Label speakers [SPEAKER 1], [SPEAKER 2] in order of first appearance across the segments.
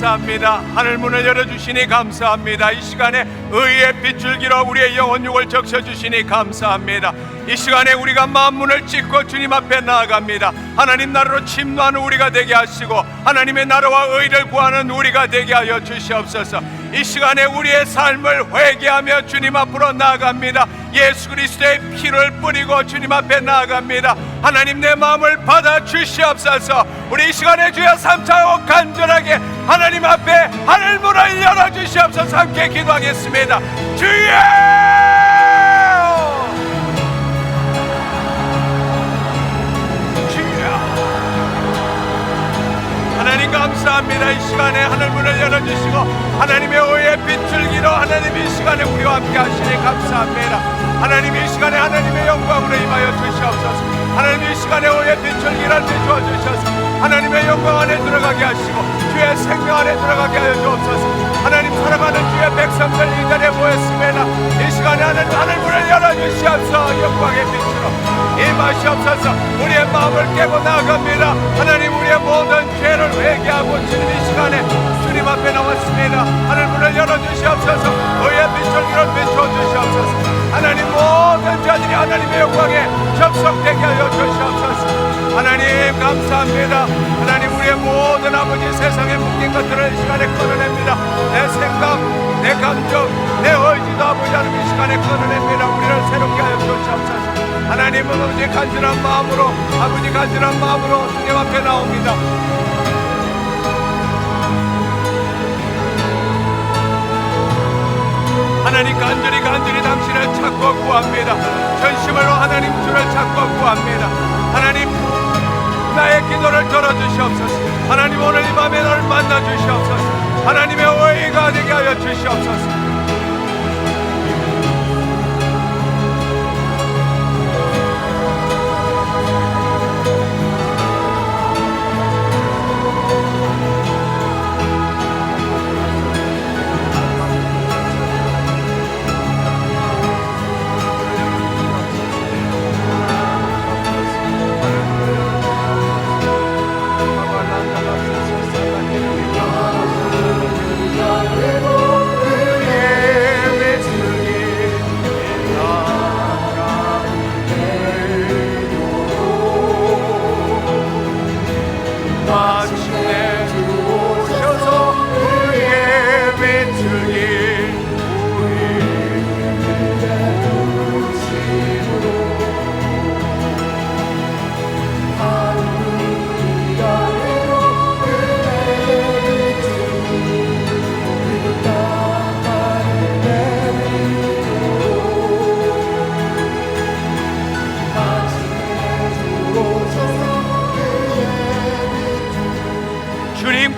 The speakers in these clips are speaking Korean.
[SPEAKER 1] 감사합니다. 하늘 문을 열어주시니 감사합니다. 이 시간에 의의 빗줄기로 우리의 영혼 육을 적셔주시니 감사합니다. 이 시간에 우리가 만문을 찍고 주님 앞에 나아갑니다. 하나님 나라로 침노하는 우리가 되게 하시고 하나님의 나라와 의를 구하는 우리가 되게 하여 주시옵소서. 이 시간에 우리의 삶을 회개하며 주님 앞으로 나아갑니다. 예수 그리스도의 피를 뿌리고 주님 앞에 나아갑니다. 하나님 내 마음을 받아 주시옵소서. 우리 이 시간에 주여 삼차오 간절하게 하나님 앞에 하늘 문을 열어 주시옵소서. 함께 기도하겠습니다. 주여! 하나님 감사합니다. 이 시간에 하늘 문을 열어주시고 하나님의 의의 빛줄기로 하나님 이 시간에 우리와 함께 하시니 감사합니다. 하나님 이 시간에 하나님의 영광으로 임하여 주시옵소서. 하나님 이 시간에 의의 빛줄기를 비추어 주셔서 하나님의 영광 안에 들어가게 하시고 주의 생명 안에 들어가게 하여 주옵소서. 하나님 사랑하는 주의 백성들 이 자리에 모였습니다. 이 시간에 하나님 하늘문을 열어주시옵소서. 영광의 빛으로 임하시옵소서. 우리의 마음을 깨고 나아갑니다. 하나님 우리의 모든 죄를 회개하고 주님 이 시간에 주님 앞에 나왔습니다. 하늘문을 열어주시옵소서. 의의 빛줄기를 비추어 주시옵소서. 하나님 모든 자들이 하나님의 영광에 접속되게 하여 주시옵소서. 하나님 감사합니다. 하나님 우리의 모든 아버지 세상에 묶인 것들을 이 시간에 끊어냅니다. 내 생각, 내 감정, 내 의지도 아버지 하나님 이 시간에 끊어냅니다. 우리를 새롭게 하여 주시옵소서. 하나님은 아버지 간절한 마음으로 주님 앞에 나옵니다. 하나님 간절히 당신을 찾고 구합니다. 전심으로 하나님 주를 찾고 구합니다. 하나님 나의 기도를 들어주시옵소서. 하나님 오늘 이 밤에 나를 만나 주시옵소서. 하나님의 의가 되게 하여 주시옵소서.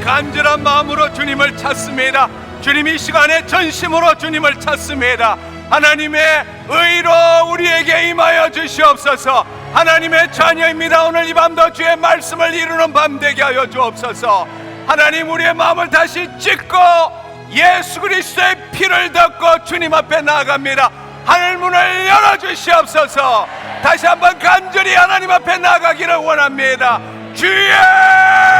[SPEAKER 1] 간절한 마음으로 주님을 찾습니다. 주님 이 시간에 전심으로 주님을 찾습니다. 하나님의 의로 우리에게 임하여 주시옵소서. 하나님의 자녀입니다. 오늘 이 밤도 주의 말씀을 이루는 밤 되게 하여 주옵소서. 하나님 우리의 마음을 다시 찢고 예수 그리스도의 피를 덮고 주님 앞에 나아갑니다. 하늘문을 열어주시옵소서. 다시 한번 간절히 하나님 앞에 나아가기를 원합니다. 주여!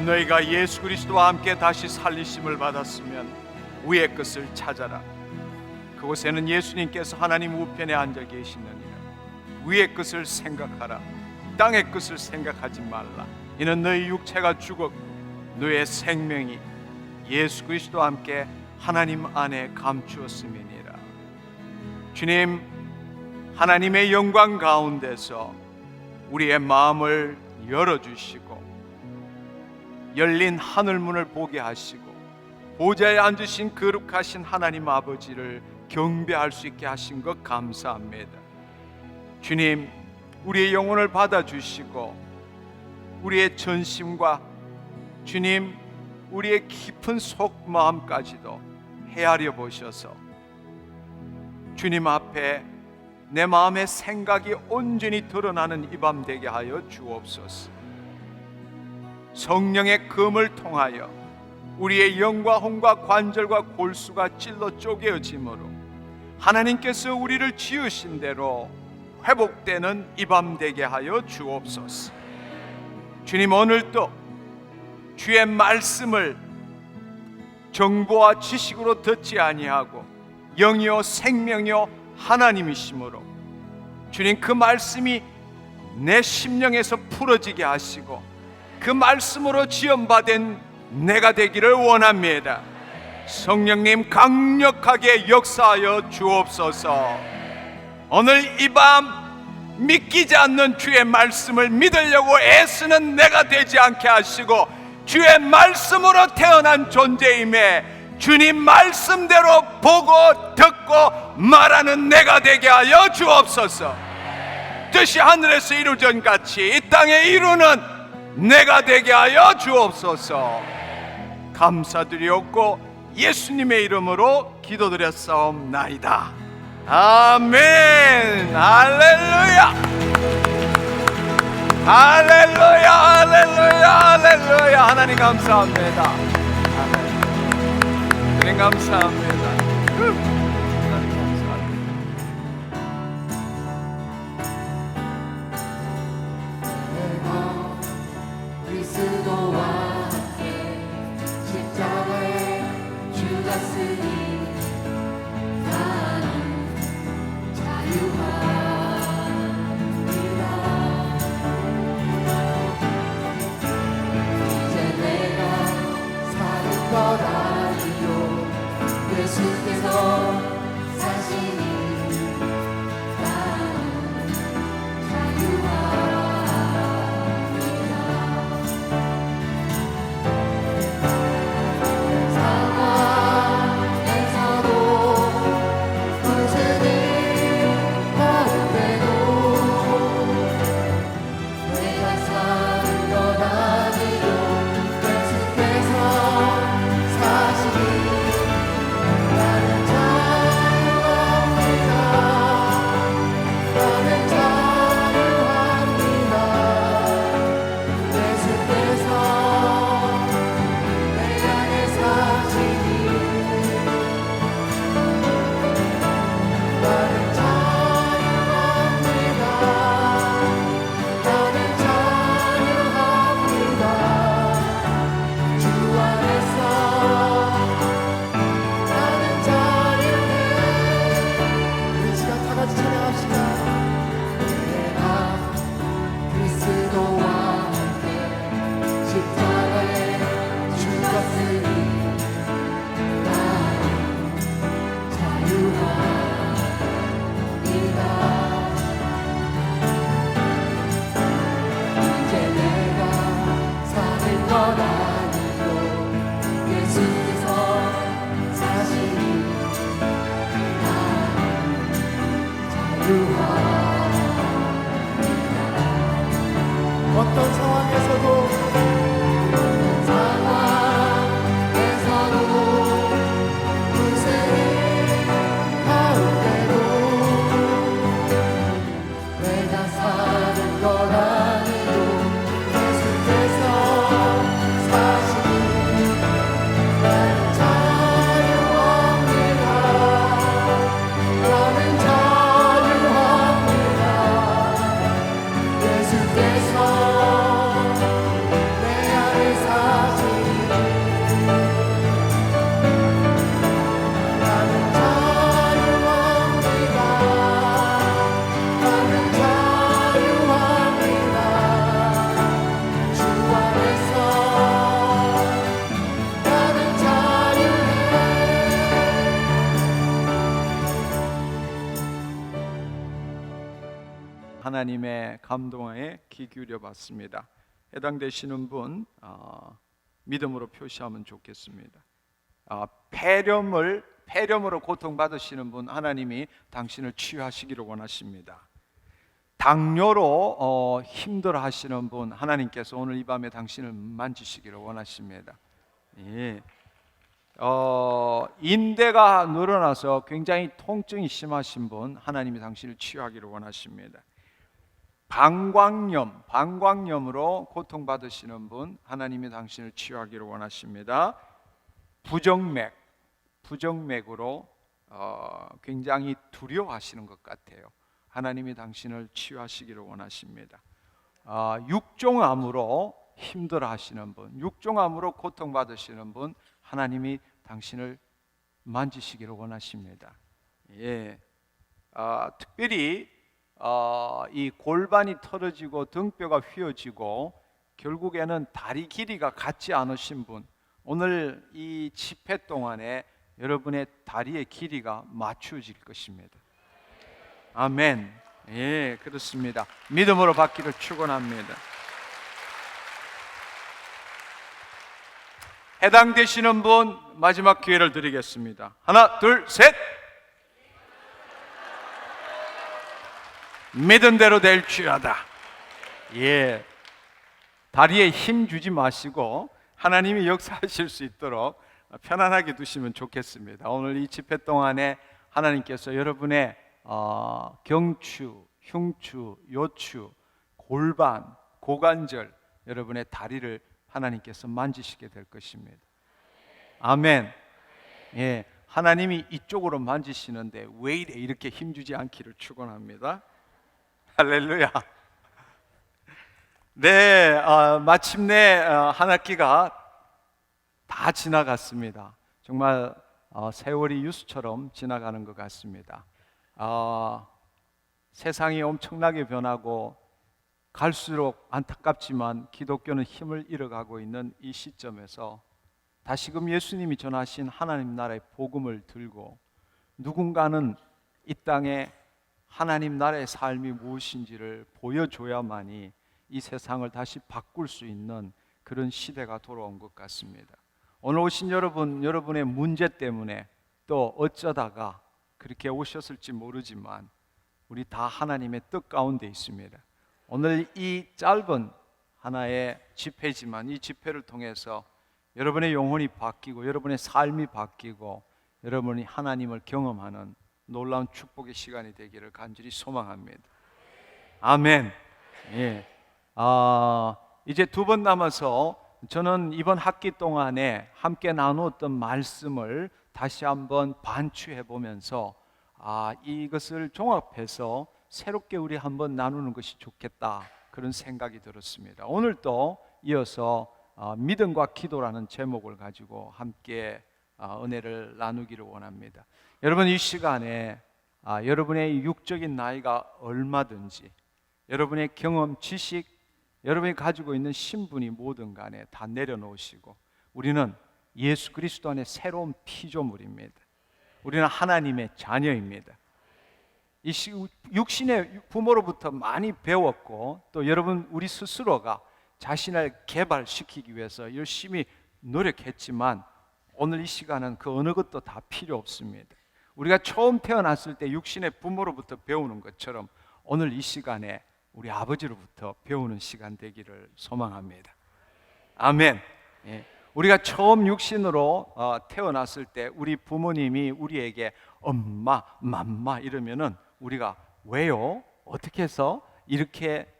[SPEAKER 1] 너희가 예수 그리스도와 함께 다시 살리심을 받았으면 위의 것을 찾아라. 그곳에는 예수님께서 하나님 우편에 앉아 계시느니라. 위의 것을 생각하라. 땅의 것을 생각하지 말라. 이는 너희 육체가 죽었고 너의 생명이 예수 그리스도와 함께 하나님 안에 감추었음이니라. 주님, 하나님의 영광 가운데서 우리의 마음을 열어주시고 열린 하늘문을 보게 하시고 보좌에 앉으신 거룩하신 하나님 아버지를 경배할 수 있게 하신 것 감사합니다. 주님, 우리의 영혼을 받아주시고 우리의 전심과 주님, 우리의 깊은 속마음까지도 헤아려 보셔서 주님 앞에 내 마음의 생각이 온전히 드러나는 이 밤 되게 하여 주옵소서. 성령의 검을 통하여 우리의 영과 혼과 관절과 골수가 찔러 쪼개어지므로 하나님께서 우리를 지으신 대로 회복되는 이 밤 되게 하여 주옵소서. 주님, 오늘도 주의 말씀을 정보와 지식으로 듣지 아니하고 영이요 생명이요 하나님이시므로 주님, 그 말씀이 내 심령에서 풀어지게 하시고 그 말씀으로 지음받은 내가 되기를 원합니다. 성령님, 강력하게 역사하여 주옵소서. 오늘 이 밤 믿기지 않는 주의 말씀을 믿으려고 애쓰는 내가 되지 않게 하시고 주의 말씀으로 태어난 존재임에 주님 말씀대로 보고 듣고 말하는 내가 되게 하여 주옵소서. 뜻이 하늘에서 이루어진 같이 이 땅에 이루는 내가 되게 하여 주옵소서. 감사드리옵고 예수님의 이름으로 기도드렸사옵나이다. 아멘. 할렐루야, 할렐루야, 할렐루야, 할렐루야. 하나님 감사합니다. 하나님 감사합니다. 하나님 감사합니다.
[SPEAKER 2] 내가 그리스도와 함께 십자가에 죽었으니 나는 자유합니다. 이제 내가 사는 것 아니요 예수께서 사시니 나는 자유합니다. 어떤 상황에서도 불세의 가운데도 내가 사는 것 아니고 예수께서 사시니 나는 자유합니다. 나는 자유합니다. 예수께서
[SPEAKER 1] 하나님의 감동에 귀 기울여 봤습니다. 해당되시는 분 믿음으로 표시하면 좋겠습니다. 폐렴으로 고통받으시는 분, 하나님이 당신을 치유하시기를 원하십니다. 당뇨로 힘들어하시는 분, 하나님께서 오늘 이 밤에 당신을 만지시기를 원하십니다. 예. 인대가 늘어나서 굉장히 통증이 심하신 분, 하나님이 당신을 치유하기를 원하십니다. 방광염으로 고통받으시는 분, 하나님이 당신을 치유하기를 원하십니다. 부정맥으로 굉장히 두려워하시는 것 같아요. 하나님이 당신을 치유하시기를 원하십니다. 육종암으로 힘들어하시는 분, 육종암으로 고통받으시는 분, 하나님이 당신을 만지시기를 원하십니다. 예, 특별히 이 골반이 틀어지고 등뼈가 휘어지고 결국에는 다리 길이가 같지 않으신 분, 오늘 이 집회 동안에 여러분의 다리의 길이가 맞춰질 것입니다. 아멘. 예, 그렇습니다. 믿음으로 받기를 축원합니다. 해당되시는 분 마지막 기회를 드리겠습니다. 하나, 둘, 셋. 믿은 대로 될지어다. 예, 다리에 힘 주지 마시고 하나님이 역사하실 수 있도록 편안하게 두시면 좋겠습니다. 오늘 이 집회 동안에 하나님께서 여러분의 경추, 흉추, 요추, 골반, 고관절, 여러분의 다리를 하나님께서 만지시게 될 것입니다. 아멘. 예, 하나님이 이쪽으로 만지시는데 왜 이렇게 힘주지 않기를 축원합니다. 할렐루야. 네, 마침내 한 학기가 다 지나갔습니다. 정말 세월이 유수처럼 지나가는 것 같습니다. 세상이 엄청나게 변하고 갈수록 안타깝지만 기독교는 힘을 잃어가고 있는 이 시점에서 다시금 예수님이 전하신 하나님 나라의 복음을 들고 누군가는 이 땅에 하나님 나라의 삶이 무엇인지를 보여줘야만이 이 세상을 다시 바꿀 수 있는 그런 시대가 돌아온 것 같습니다. 오늘 오신 여러분의 문제 때문에 또 어쩌다가 그렇게 오셨을지 모르지만 우리 다 하나님의 뜻 가운데 있습니다. 오늘 이 짧은 하나의 집회지만 이 집회를 통해서 여러분의 영혼이 바뀌고 여러분의 삶이 바뀌고 여러분이 하나님을 경험하는 놀라운 축복의 시간이 되기를 간절히 소망합니다. 아멘. 예. 이제 2번 남아서 저는 이번 학기 동안에 함께 나누었던 말씀을 다시 한번 반추해 보면서 이것을 종합해서 새롭게 우리 한번 나누는 것이 좋겠다 그런 생각이 들었습니다. 오늘 또 이어서 믿음과 기도라는 제목을 가지고 함께 은혜를 나누기를 원합니다. 여러분 이 시간에 여러분의 육적인 나이가 얼마든지 여러분의 경험, 지식, 여러분이 가지고 있는 신분이 뭐든 간에 다 내려놓으시고 우리는 예수 그리스도 안에 새로운 피조물입니다. 우리는 하나님의 자녀입니다. 이 육신의 부모로부터 많이 배웠고 또 여러분 우리 스스로가 자신을 개발시키기 위해서 열심히 노력했지만 오늘 이 시간은 그 어느 것도 다 필요 없습니다. 우리가 처음 태어났을 때 육신의 부모로부터 배우는 것처럼 오늘 이 시간에 우리 아버지로부터 배우는 시간 되기를 소망합니다. 아멘. 예. 우리가 처음 육신으로 태어났을 때 우리 부모님이 우리에게 엄마, 맘마 이러면은 우리가 왜요? 어떻게 해서 이렇게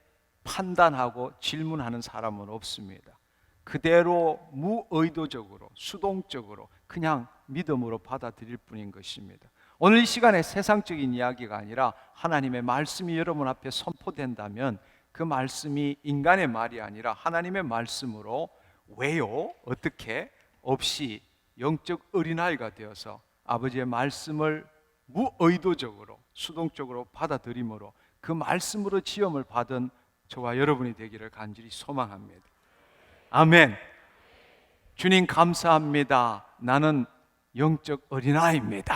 [SPEAKER 1] 판단하고 질문하는 사람은 없습니다. 그대로 무의도적으로 수동적으로 그냥 믿음으로 받아들일 뿐인 것입니다. 오늘 이 시간에 세상적인 이야기가 아니라 하나님의 말씀이 여러분 앞에 선포된다면 그 말씀이 인간의 말이 아니라 하나님의 말씀으로 왜요? 어떻게? 없이 영적 어린아이가 되어서 아버지의 말씀을 무의도적으로 수동적으로 받아들임으로 그 말씀으로 지음을 받은 저와 여러분이 되기를 간절히 소망합니다. 아멘. 주님 감사합니다. 나는 영적 어린아이입니다.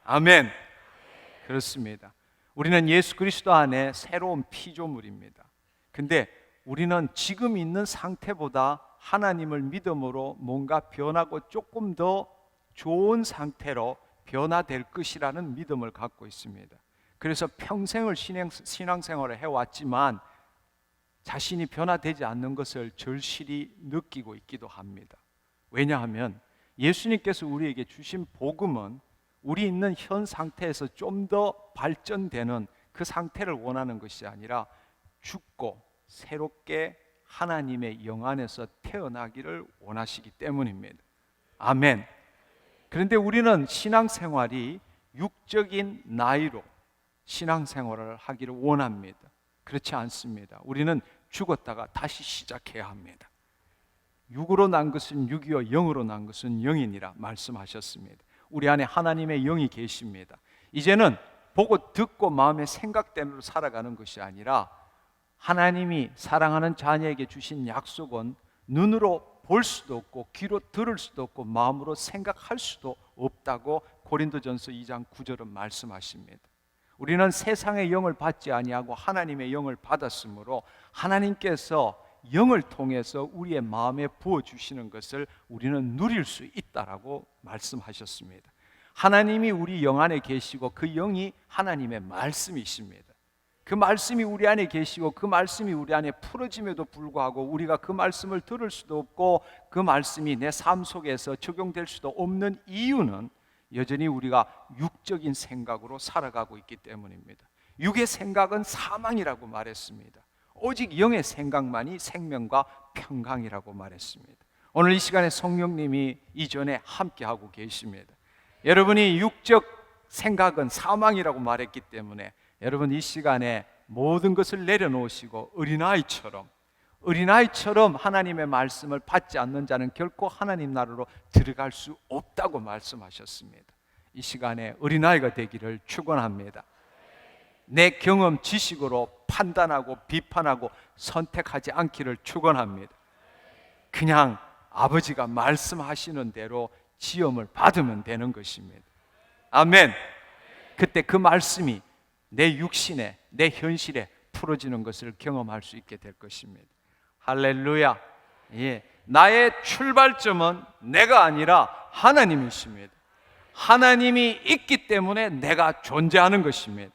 [SPEAKER 1] 아멘. 그렇습니다. 우리는 예수 그리스도 안에 새로운 피조물입니다. 근데 우리는 지금 있는 상태보다 하나님을 믿음으로 뭔가 변하고 조금 더 좋은 상태로 변화될 것이라는 믿음을 갖고 있습니다. 그래서 평생을 신앙생활을 해왔지만 자신이 변화되지 않는 것을 절실히 느끼고 있기도 합니다. 왜냐하면 예수님께서 우리에게 주신 복음은 우리 있는 현 상태에서 좀 더 발전되는 그 상태를 원하는 것이 아니라 죽고 새롭게 하나님의 영 안에서 태어나기를 원하시기 때문입니다. 아멘. 그런데 우리는 신앙생활이 육적인 나이로 신앙생활을 하기를 원합니다. 그렇지 않습니다. 우리는 죽었다가 다시 시작해야 합니다. 육으로 난 것은 육이요 영으로 난 것은 영이니라 말씀하셨습니다. 우리 안에 하나님의 영이 계십니다. 이제는 보고 듣고 마음의 생각대로 살아가는 것이 아니라 하나님이 사랑하는 자녀에게 주신 약속은 눈으로 볼 수도 없고 귀로 들을 수도 없고 마음으로 생각할 수도 없다고 고린도전서 2장 9절은 말씀하십니다. 우리는 세상의 영을 받지 아니하고 하나님의 영을 받았으므로 하나님께서 영을 통해서 우리의 마음에 부어주시는 것을 우리는 누릴 수 있다라고 말씀하셨습니다. 하나님이 우리 영 안에 계시고 그 영이 하나님의 말씀이십니다. 그 말씀이 우리 안에 계시고 그 말씀이 우리 안에 풀어짐에도 불구하고 우리가 그 말씀을 들을 수도 없고 그 말씀이 내 삶 속에서 적용될 수도 없는 이유는 여전히 우리가 육적인 생각으로 살아가고 있기 때문입니다. 육의 생각은 사망이라고 말했습니다. 오직 영의 생각만이 생명과 평강이라고 말했습니다. 오늘 이 시간에 성령님이 이전에 함께하고 계십니다. 여러분이 육적 생각은 사망이라고 말했기 때문에 여러분 이 시간에 모든 것을 내려놓으시고 어린아이처럼 하나님의 말씀을 받지 않는 자는 결코 하나님 나라로 들어갈 수 없다고 말씀하셨습니다. 이 시간에 어린아이가 되기를 축원합니다. 내 경험, 지식으로 판단하고 비판하고 선택하지 않기를 축원합니다. 그냥 아버지가 말씀하시는 대로 지음을 받으면 되는 것입니다. 아멘. 그때 그 말씀이 내 육신에, 내 현실에 풀어지는 것을 경험할 수 있게 될 것입니다. 할렐루야. 예. 나의 출발점은 내가 아니라 하나님이십니다. 하나님이 있기 때문에 내가 존재하는 것입니다.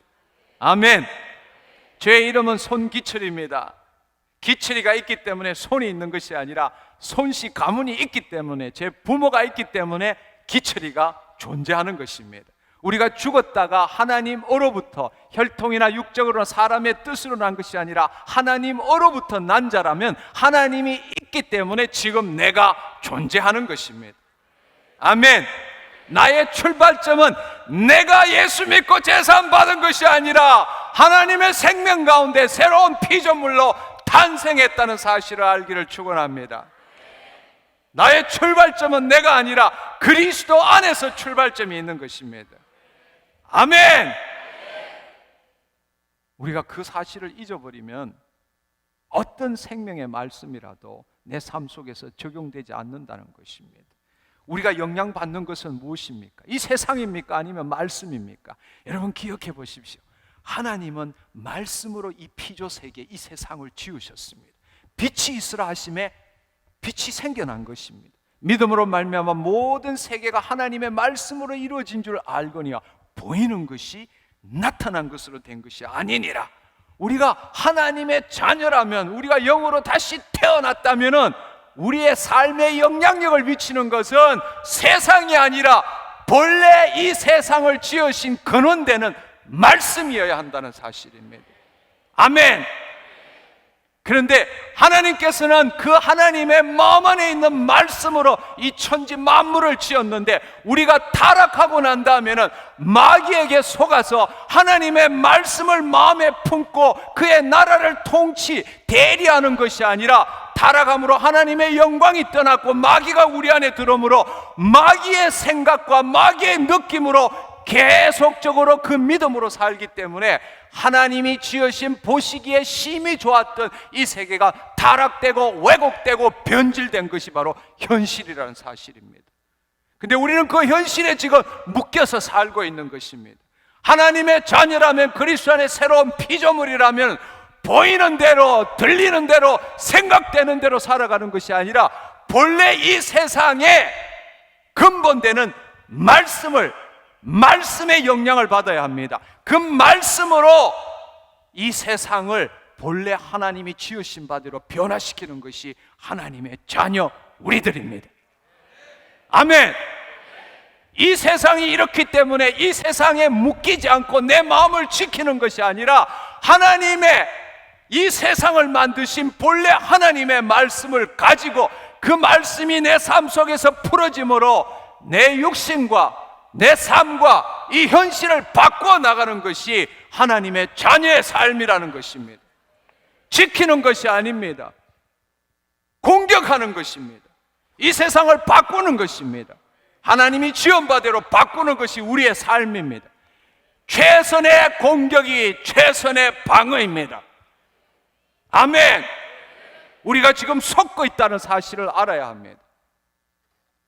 [SPEAKER 1] 아멘. 제 이름은 손기철입니다. 기철이가 있기 때문에 손이 있는 것이 아니라 손씨 가문이 있기 때문에 제 부모가 있기 때문에 기철이가 존재하는 것입니다. 우리가 죽었다가 하나님으로부터 혈통이나 육적으로나 사람의 뜻으로 난 것이 아니라 하나님으로부터 난 자라면 하나님이 있기 때문에 지금 내가 존재하는 것입니다. 아멘. 나의 출발점은 내가 예수 믿고 제사함 받은 것이 아니라 하나님의 생명 가운데 새로운 피조물로 탄생했다는 사실을 알기를 축원합니다. 나의 출발점은 내가 아니라 그리스도 안에서 출발점이 있는 것입니다. 아멘. 우리가 그 사실을 잊어버리면 어떤 생명의 말씀이라도 내 삶 속에서 적용되지 않는다는 것입니다. 우리가 영향받는 것은 무엇입니까? 이 세상입니까? 아니면 말씀입니까? 여러분 기억해 보십시오. 하나님은 말씀으로 이 피조 세계, 이 세상을 지으셨습니다. 빛이 있으라 하심에 빛이 생겨난 것입니다. 믿음으로 말미암아 모든 세계가 하나님의 말씀으로 이루어진 줄 알거니와 보이는 것이 나타난 것으로 된 것이 아니니라. 우리가 하나님의 자녀라면, 우리가 영으로 다시 태어났다면 우리의 삶에 영향력을 미치는 것은 세상이 아니라 본래 이 세상을 지으신 근원되는 말씀이어야 한다는 사실입니다. 아멘. 그런데 하나님께서는 그 하나님의 마음 안에 있는 말씀으로 이 천지 만물을 지었는데 우리가 타락하고 난 다음에는 마귀에게 속아서 하나님의 말씀을 마음에 품고 그의 나라를 대리하는 것이 아니라 타락함으로 하나님의 영광이 떠났고 마귀가 우리 안에 들어오므로 마귀의 생각과 마귀의 느낌으로 계속적으로 그 믿음으로 살기 때문에 하나님이 지으신 보시기에 심히 좋았던 이 세계가 타락되고 왜곡되고 변질된 것이 바로 현실이라는 사실입니다. 근데 우리는 그 현실에 지금 묶여서 살고 있는 것입니다. 하나님의 자녀라면, 그리스도 안에 새로운 피조물이라면 보이는 대로, 들리는 대로, 생각되는 대로 살아가는 것이 아니라 본래 이 세상에 근본되는 말씀의 영향을 받아야 합니다. 그 말씀으로 이 세상을 본래 하나님이 지으신 바대로 변화시키는 것이 하나님의 자녀 우리들입니다. 아멘. 이 세상이 이렇기 때문에 이 세상에 묶이지 않고 내 마음을 지키는 것이 아니라 하나님의 이 세상을 만드신 본래 하나님의 말씀을 가지고 그 말씀이 내 삶 속에서 풀어짐으로 내 육신과 내 삶과 이 현실을 바꾸어 나가는 것이 하나님의 자녀의 삶이라는 것입니다. 지키는 것이 아닙니다. 공격하는 것입니다. 이 세상을 바꾸는 것입니다. 하나님이 지은 바대로 바꾸는 것이 우리의 삶입니다. 최선의 공격이 최선의 방어입니다. 아멘. 우리가 지금 속고 있다는 사실을 알아야 합니다.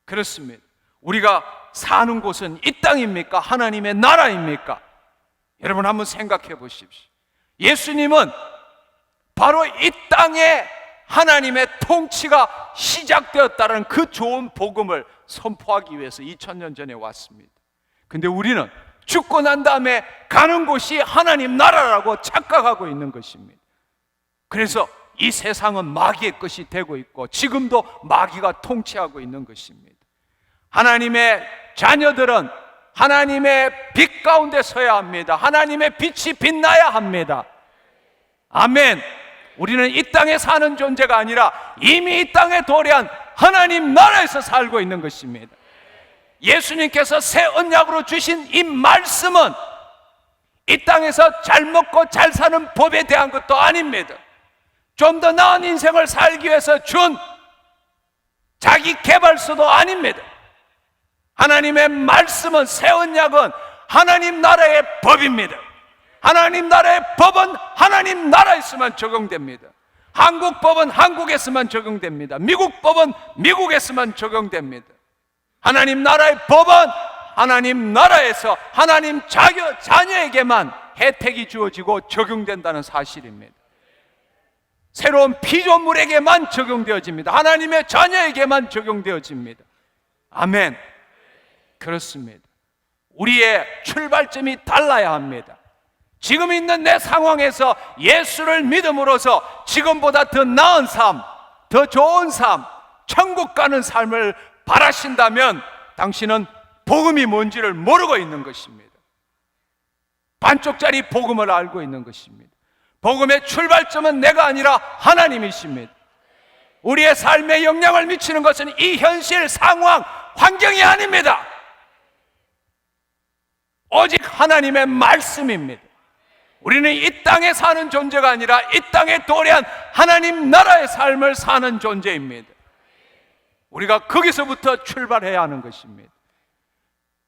[SPEAKER 1] 그렇습니다. 우리가 사는 곳은 이 땅입니까? 하나님의 나라입니까? 여러분 한번 생각해 보십시오. 예수님은 바로 이 땅에 하나님의 통치가 시작되었다는 그 좋은 복음을 선포하기 위해서 2000년 전에 왔습니다. 근데 우리는 죽고 난 다음에 가는 곳이 하나님 나라라고 착각하고 있는 것입니다. 그래서 이 세상은 마귀의 것이 되고 있고 지금도 마귀가 통치하고 있는 것입니다. 하나님의 자녀들은 하나님의 빛 가운데 서야 합니다. 하나님의 빛이 빛나야 합니다. 아멘. 우리는 이 땅에 사는 존재가 아니라 이미 이 땅에 도래한 하나님 나라에서 살고 있는 것입니다. 예수님께서 새 언약으로 주신 이 말씀은 이 땅에서 잘 먹고 잘 사는 법에 대한 것도 아닙니다. 좀 더 나은 인생을 살기 위해서 준 자기 개발서도 아닙니다. 하나님의 말씀은, 새 언약은 하나님 나라의 법입니다. 하나님 나라의 법은 하나님 나라에서만 적용됩니다. 한국 법은 한국에서만 적용됩니다. 미국 법은 미국에서만 적용됩니다. 하나님 나라의 법은 하나님 나라에서 하나님 자녀에게만 혜택이 주어지고 적용된다는 사실입니다. 새로운 피조물에게만 적용되어집니다. 하나님의 자녀에게만 적용되어집니다. 아멘. 그렇습니다. 우리의 출발점이 달라야 합니다. 지금 있는 내 상황에서 예수를 믿음으로써 지금보다 더 나은 삶, 더 좋은 삶, 천국 가는 삶을 바라신다면 당신은 복음이 뭔지를 모르고 있는 것입니다. 반쪽짜리 복음을 알고 있는 것입니다. 복음의 출발점은 내가 아니라 하나님이십니다. 우리의 삶에 영향을 미치는 것은 이 현실 상황, 환경이 아닙니다. 오직 하나님의 말씀입니다. 우리는 이 땅에 사는 존재가 아니라 이 땅에 도래한 하나님 나라의 삶을 사는 존재입니다. 우리가 거기서부터 출발해야 하는 것입니다.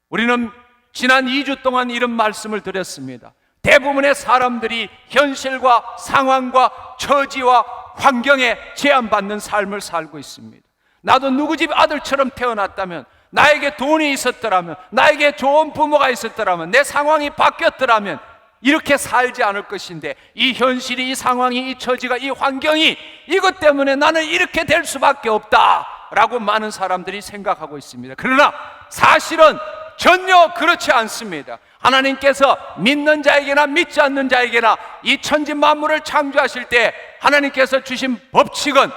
[SPEAKER 1] 우리는 지난 2주 동안 이런 말씀을 드렸습니다. 대부분의 사람들이 현실과 상황과 처지와 환경에 제한받는 삶을 살고 있습니다. 나도 누구 집 아들처럼 태어났다면, 나에게 돈이 있었더라면, 나에게 좋은 부모가 있었더라면, 내 상황이 바뀌었더라면 이렇게 살지 않을 것인데, 이 현실이, 이 상황이, 이 처지가, 이 환경이, 이것 때문에 나는 이렇게 될 수밖에 없다라고 많은 사람들이 생각하고 있습니다. 그러나 사실은 전혀 그렇지 않습니다. 하나님께서 믿는 자에게나 믿지 않는 자에게나 이 천지 만물을 창조하실 때 하나님께서 주신 법칙은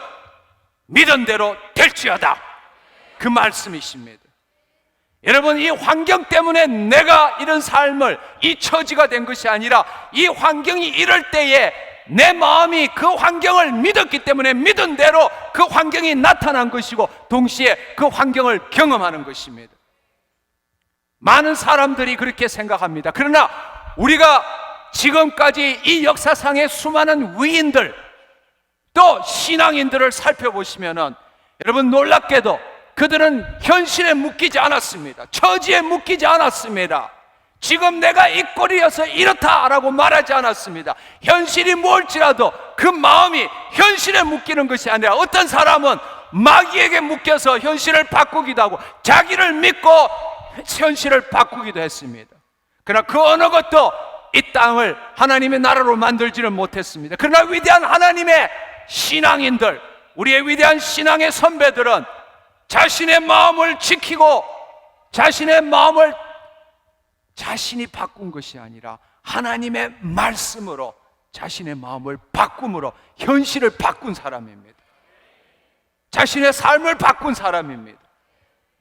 [SPEAKER 1] 믿은 대로 될지어다, 그 말씀이십니다. 여러분, 이 환경 때문에 내가 이런 삶을, 이 처지가 된 것이 아니라 이 환경이 이럴 때에 내 마음이 그 환경을 믿었기 때문에 믿은 대로 그 환경이 나타난 것이고 동시에 그 환경을 경험하는 것입니다. 많은 사람들이 그렇게 생각합니다. 그러나 우리가 지금까지 이 역사상의 수많은 위인들, 또 신앙인들을 살펴보시면은 여러분, 놀랍게도 그들은 현실에 묶이지 않았습니다. 처지에 묶이지 않았습니다. 지금 내가 이 꼴이어서 이렇다라고 말하지 않았습니다. 현실이 뭘지라도 그 마음이 현실에 묶이는 것이 아니라, 어떤 사람은 마귀에게 묶여서 현실을 바꾸기도 하고 자기를 믿고 현실을 바꾸기도 했습니다. 그러나 그 어느 것도 이 땅을 하나님의 나라로 만들지는 못했습니다. 그러나 위대한 하나님의 신앙인들, 우리의 위대한 신앙의 선배들은 자신의 마음을 지키고 자신의 마음을 자신이 바꾼 것이 아니라 하나님의 말씀으로 자신의 마음을 바꿈으로 현실을 바꾼 사람입니다. 자신의 삶을 바꾼 사람입니다.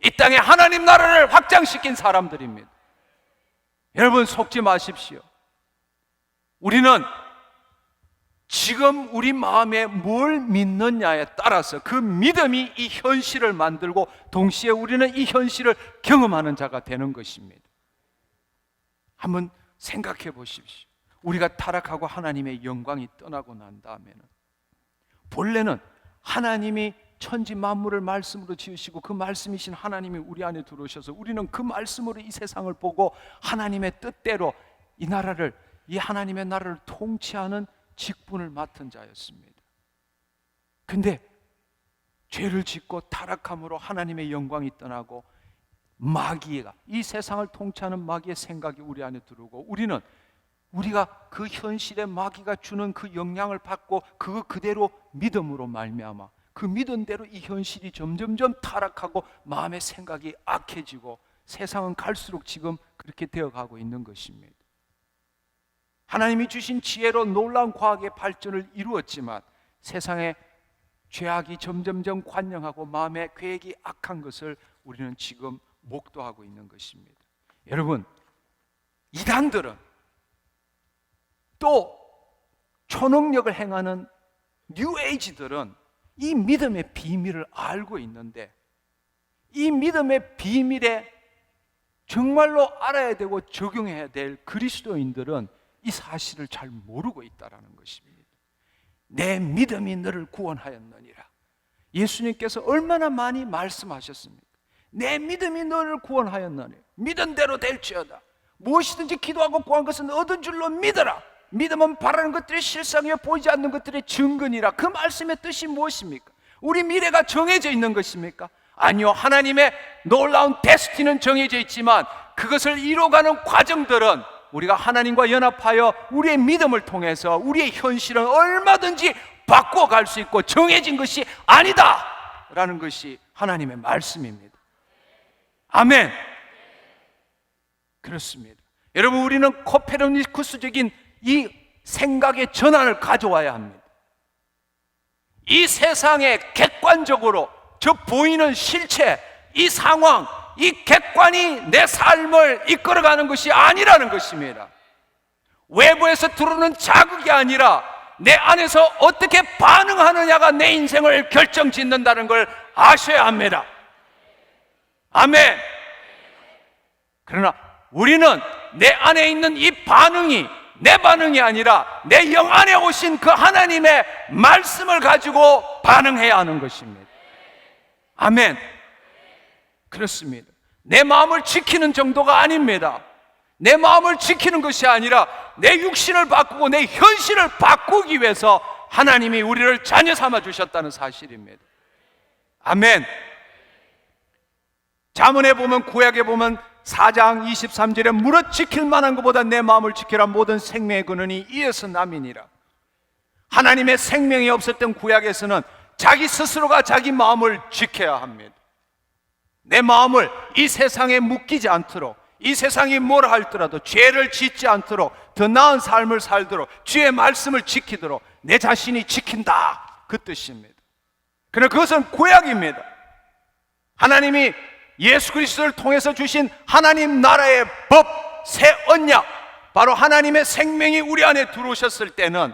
[SPEAKER 1] 이 땅에 하나님 나라를 확장시킨 사람들입니다. 여러분, 속지 마십시오. 우리는 지금 우리 마음에 뭘 믿느냐에 따라서 그 믿음이 이 현실을 만들고 동시에 우리는 이 현실을 경험하는 자가 되는 것입니다. 한번 생각해 보십시오. 우리가 타락하고 하나님의 영광이 떠나고 난 다음에는 본래는 하나님이 천지 만물을 말씀으로 지으시고 그 말씀이신 하나님이 우리 안에 들어오셔서 우리는 그 말씀으로 이 세상을 보고 하나님의 뜻대로 이 나라를, 이 하나님의 나라를 통치하는 직분을 맡은 자였습니다. 근데 죄를 짓고 타락함으로 하나님의 영광이 떠나고 마귀가, 이 세상을 통치하는 마귀의 생각이 우리 안에 들어오고 우리는 우리가 그 현실의 마귀가 주는 그 영향을 받고 그대로 믿음으로 말미암아 그 믿음대로 이 현실이 점점점 타락하고 마음의 생각이 악해지고 세상은 갈수록 지금 그렇게 되어가고 있는 것입니다. 하나님이 주신 지혜로 놀라운 과학의 발전을 이루었지만 세상에 죄악이 점점점 관영하고 마음의 계획이 악한 것을 우리는 지금 목도하고 있는 것입니다. 여러분, 이단들은 또 초능력을 행하는 뉴에이지들은 이 믿음의 비밀을 알고 있는데 이 믿음의 비밀에 정말로 알아야 되고 적용해야 될 그리스도인들은 이 사실을 잘 모르고 있다는 것입니다. 내 믿음이 너를 구원하였느니라. 예수님께서 얼마나 많이 말씀하셨습니까? 내 믿음이 너를 구원하였느니 믿은 대로 될지어다. 무엇이든지 기도하고 구한 것은 얻은 줄로 믿어라. 믿음은 바라는 것들이 실상이요 보이지 않는 것들의 증거니라. 그 말씀의 뜻이 무엇입니까? 우리 미래가 정해져 있는 것입니까? 아니요, 하나님의 놀라운 데스티는 정해져 있지만 그것을 이뤄가는 과정들은 우리가 하나님과 연합하여 우리의 믿음을 통해서 우리의 현실은 얼마든지 바꿔갈 수 있고 정해진 것이 아니다 라는 것이 하나님의 말씀입니다. 아멘. 그렇습니다. 여러분, 우리는 코페르니쿠스적인 이 생각의 전환을 가져와야 합니다. 이 세상에 객관적으로 저 보이는 실체, 이 상황, 이 객관이 내 삶을 이끌어가는 것이 아니라는 것입니다. 외부에서 들어오는 자극이 아니라 내 안에서 어떻게 반응하느냐가 내 인생을 결정짓는다는 걸 아셔야 합니다. 아멘. 그러나 우리는 내 안에 있는 이 반응이 내 반응이 아니라 내 영 안에 오신 그 하나님의 말씀을 가지고 반응해야 하는 것입니다. 아멘. 그렇습니다. 내 마음을 지키는 정도가 아닙니다. 내 마음을 지키는 것이 아니라 내 육신을 바꾸고 내 현실을 바꾸기 위해서 하나님이 우리를 자녀 삼아 주셨다는 사실입니다. 아멘. 잠언에 보면, 구약에 보면 4장 23절에 무릇 지킬 만한 것보다 내 마음을 지키라. 모든 생명의 근원이 이에서 남이니라. 하나님의 생명이 없었던 구약에서는 자기 스스로가 자기 마음을 지켜야 합니다. 내 마음을 이 세상에 묶이지 않도록, 이 세상이 뭐라 할지라도 죄를 짓지 않도록, 더 나은 삶을 살도록, 주의 말씀을 지키도록 내 자신이 지킨다, 그 뜻입니다. 그러나 그것은 구약입니다. 하나님이 예수 그리스도를 통해서 주신 하나님 나라의 법, 새 언약, 바로 하나님의 생명이 우리 안에 들어오셨을 때는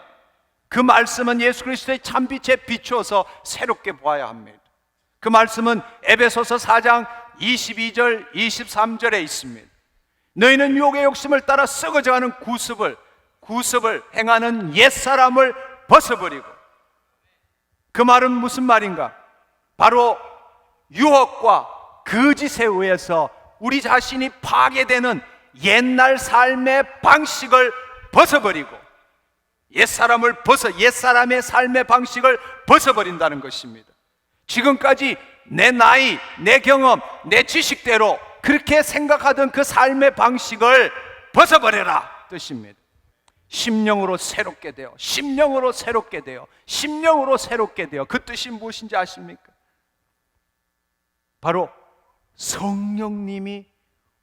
[SPEAKER 1] 그 말씀은 예수 그리스도의 참빛에 비추어서 새롭게 보아야 합니다. 그 말씀은 에베소서 4장 22절 23절에 있습니다. 너희는 유혹의 욕심을 따라 썩어져가는 구습을 행하는 옛사람을 벗어버리고. 그 말은 무슨 말인가? 바로 유혹과 거짓에 의해서 우리 자신이 파괴되는 옛날 삶의 방식을 벗어버리고 옛사람의 삶의 방식을 벗어버린다는 것입니다. 지금까지 내 나이, 내 경험, 내 지식대로 그렇게 생각하던 그 삶의 방식을 벗어버려라 뜻입니다. 심령으로 새롭게 되어, 심령으로 새롭게 되어, 심령으로 새롭게 되어. 그 뜻이 무엇인지 아십니까? 바로 성령님이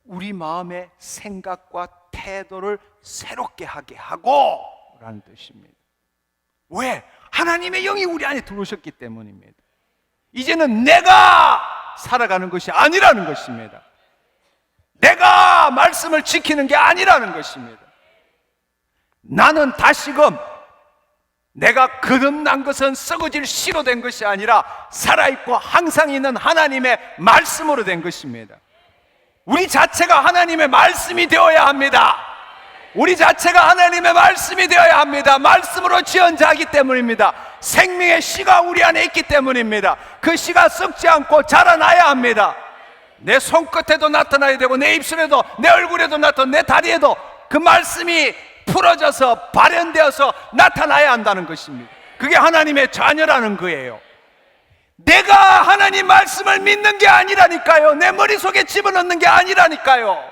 [SPEAKER 1] 우리 마음의 생각과 태도를 새롭게 하게 하고 라는 뜻입니다. 왜? 하나님의 영이 우리 안에 들어오셨기 때문입니다. 이제는 내가 살아가는 것이 아니라는 것입니다. 내가 말씀을 지키는 게 아니라는 것입니다. 나는 다시금 내가 거듭난 것은 썩어질 씨로 된 것이 아니라 살아있고 항상 있는 하나님의 말씀으로 된 것입니다. 우리 자체가 하나님의 말씀이 되어야 합니다. 우리 자체가 하나님의 말씀이 되어야 합니다. 말씀으로 지은 자이기 때문입니다. 생명의 씨가 우리 안에 있기 때문입니다. 그 씨가 썩지 않고 자라나야 합니다. 내 손끝에도 나타나야 되고, 내 입술에도, 내 얼굴에도 나타나고, 내 다리에도 그 말씀이 풀어져서 발현되어서 나타나야 한다는 것입니다. 그게 하나님의 자녀라는 거예요. 내가 하나님 말씀을 믿는 게 아니라니까요. 내 머릿속에 집어넣는 게 아니라니까요.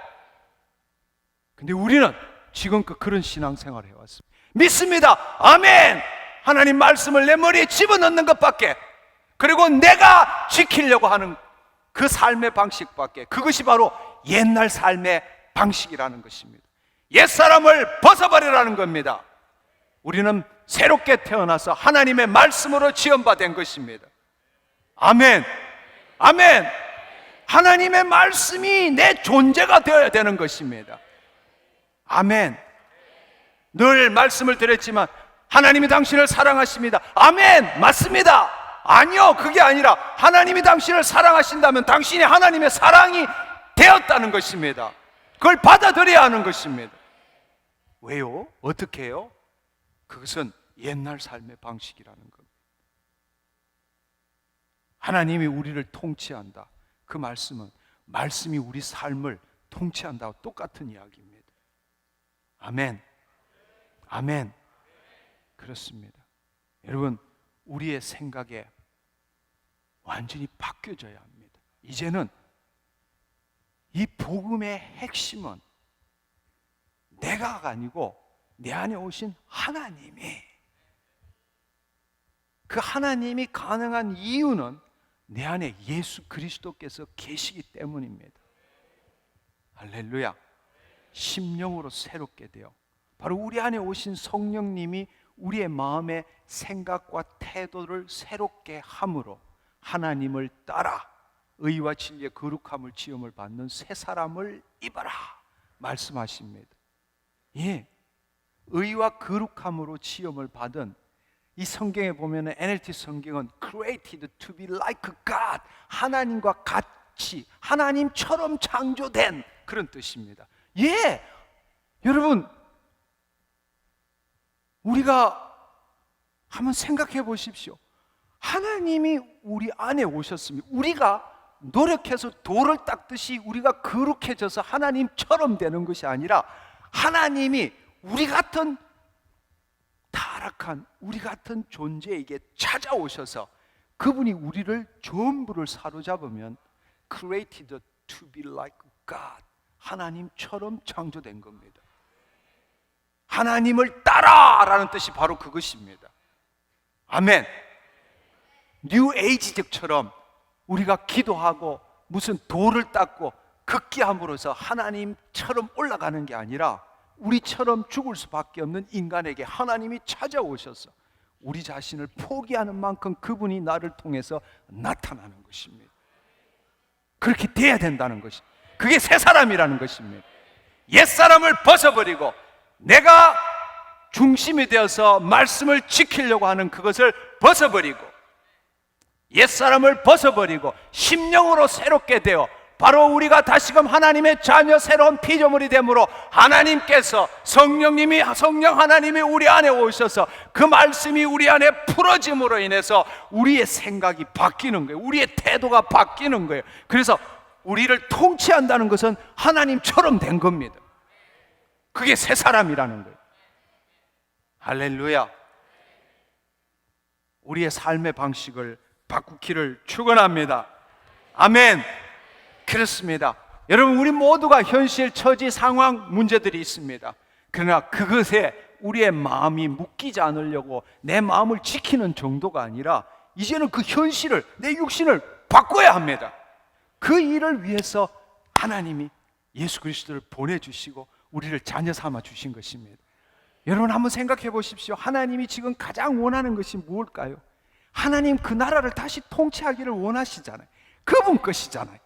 [SPEAKER 1] 근데 우리는 지금껏 그런 신앙생활을 해왔습니다. 믿습니다. 아멘. 하나님 말씀을 내 머리에 집어넣는 것밖에, 그리고 내가 지키려고 하는 그 삶의 방식밖에, 그것이 바로 옛날 삶의 방식이라는 것입니다. 옛사람을 벗어버리라는 겁니다. 우리는 새롭게 태어나서 하나님의 말씀으로 지음받은 것입니다. 아멘. 아멘. 하나님의 말씀이 내 존재가 되어야 되는 것입니다. 아멘. 늘 말씀을 드렸지만 하나님이 당신을 사랑하십니다. 아멘. 맞습니다. 아니요, 그게 아니라 하나님이 당신을 사랑하신다면 당신이 하나님의 사랑이 되었다는 것입니다. 그걸 받아들여야 하는 것입니다. 왜요? 어떻게 해요? 그것은 옛날 삶의 방식이라는 겁니다. 하나님이 우리를 통치한다. 그 말씀은 말씀이 우리 삶을 통치한다고 똑같은 이야기입니다. 아멘. 아멘. 그렇습니다. 여러분, 우리의 생각에 완전히 바뀌어져야 합니다. 이제는 이 복음의 핵심은 내가가 아니고 내 안에 오신 하나님이, 그 하나님이 가능한 이유는 내 안에 예수 그리스도께서 계시기 때문입니다. 할렐루야. 심령으로 새롭게 되어 바로 우리 안에 오신 성령님이 우리의 마음의 생각과 태도를 새롭게 함으로 하나님을 따라 의와 진리의 거룩함을 지음을 받는 새 사람을 입어라 말씀하십니다. 예, 의와 거룩함으로 지음을 받은 이 성경에 보면 NLT 성경은 created to be like God, 하나님과 같이 하나님처럼 창조된 그런 뜻입니다. 예, 여러분, 우리가 한번 생각해 보십시오. 하나님이 우리 안에 오셨으면 우리가 노력해서 돌을 닦듯이 우리가 거룩해져서 하나님처럼 되는 것이 아니라 하나님이 우리 같은 타락한 우리 같은 존재에게 찾아오셔서 그분이 우리를 전부를 사로잡으면 created to be like God, 하나님처럼 창조된 겁니다. 하나님을 따라라는 뜻이 바로 그것입니다. 아멘. 뉴 에이지적처럼 우리가 기도하고 무슨 돌을 닦고 극기함으로써 하나님처럼 올라가는 게 아니라 우리처럼 죽을 수밖에 없는 인간에게 하나님이 찾아오셔서 우리 자신을 포기하는 만큼 그분이 나를 통해서 나타나는 것입니다. 그렇게 돼야 된다는 것이, 그게 새 사람이라는 것입니다. 옛 사람을 벗어버리고 내가 중심이 되어서 말씀을 지키려고 하는 그것을 벗어버리고 옛 사람을 벗어버리고 심령으로 새롭게 되어 바로 우리가 다시금 하나님의 자녀 새로운 피조물이 되므로 하나님께서 성령 하나님이 우리 안에 오셔서 그 말씀이 우리 안에 풀어짐으로 인해서 우리의 생각이 바뀌는 거예요. 우리의 태도가 바뀌는 거예요. 그래서 우리를 통치한다는 것은 하나님처럼 된 겁니다. 그게 새 사람이라는 거예요. 할렐루야. 우리의 삶의 방식을 바꾸기를 축원합니다. 아멘. 그렇습니다. 여러분, 우리 모두가 현실, 처지, 상황, 문제들이 있습니다. 그러나 그것에 우리의 마음이 묶이지 않으려고 내 마음을 지키는 정도가 아니라 이제는 그 현실을, 내 육신을 바꿔야 합니다. 그 일을 위해서 하나님이 예수 그리스도를 보내주시고 우리를 자녀 삼아 주신 것입니다. 여러분, 한번 생각해 보십시오. 하나님이 지금 가장 원하는 것이 무엇일까요? 하나님 그 나라를 다시 통치하기를 원하시잖아요. 그분 것이잖아요.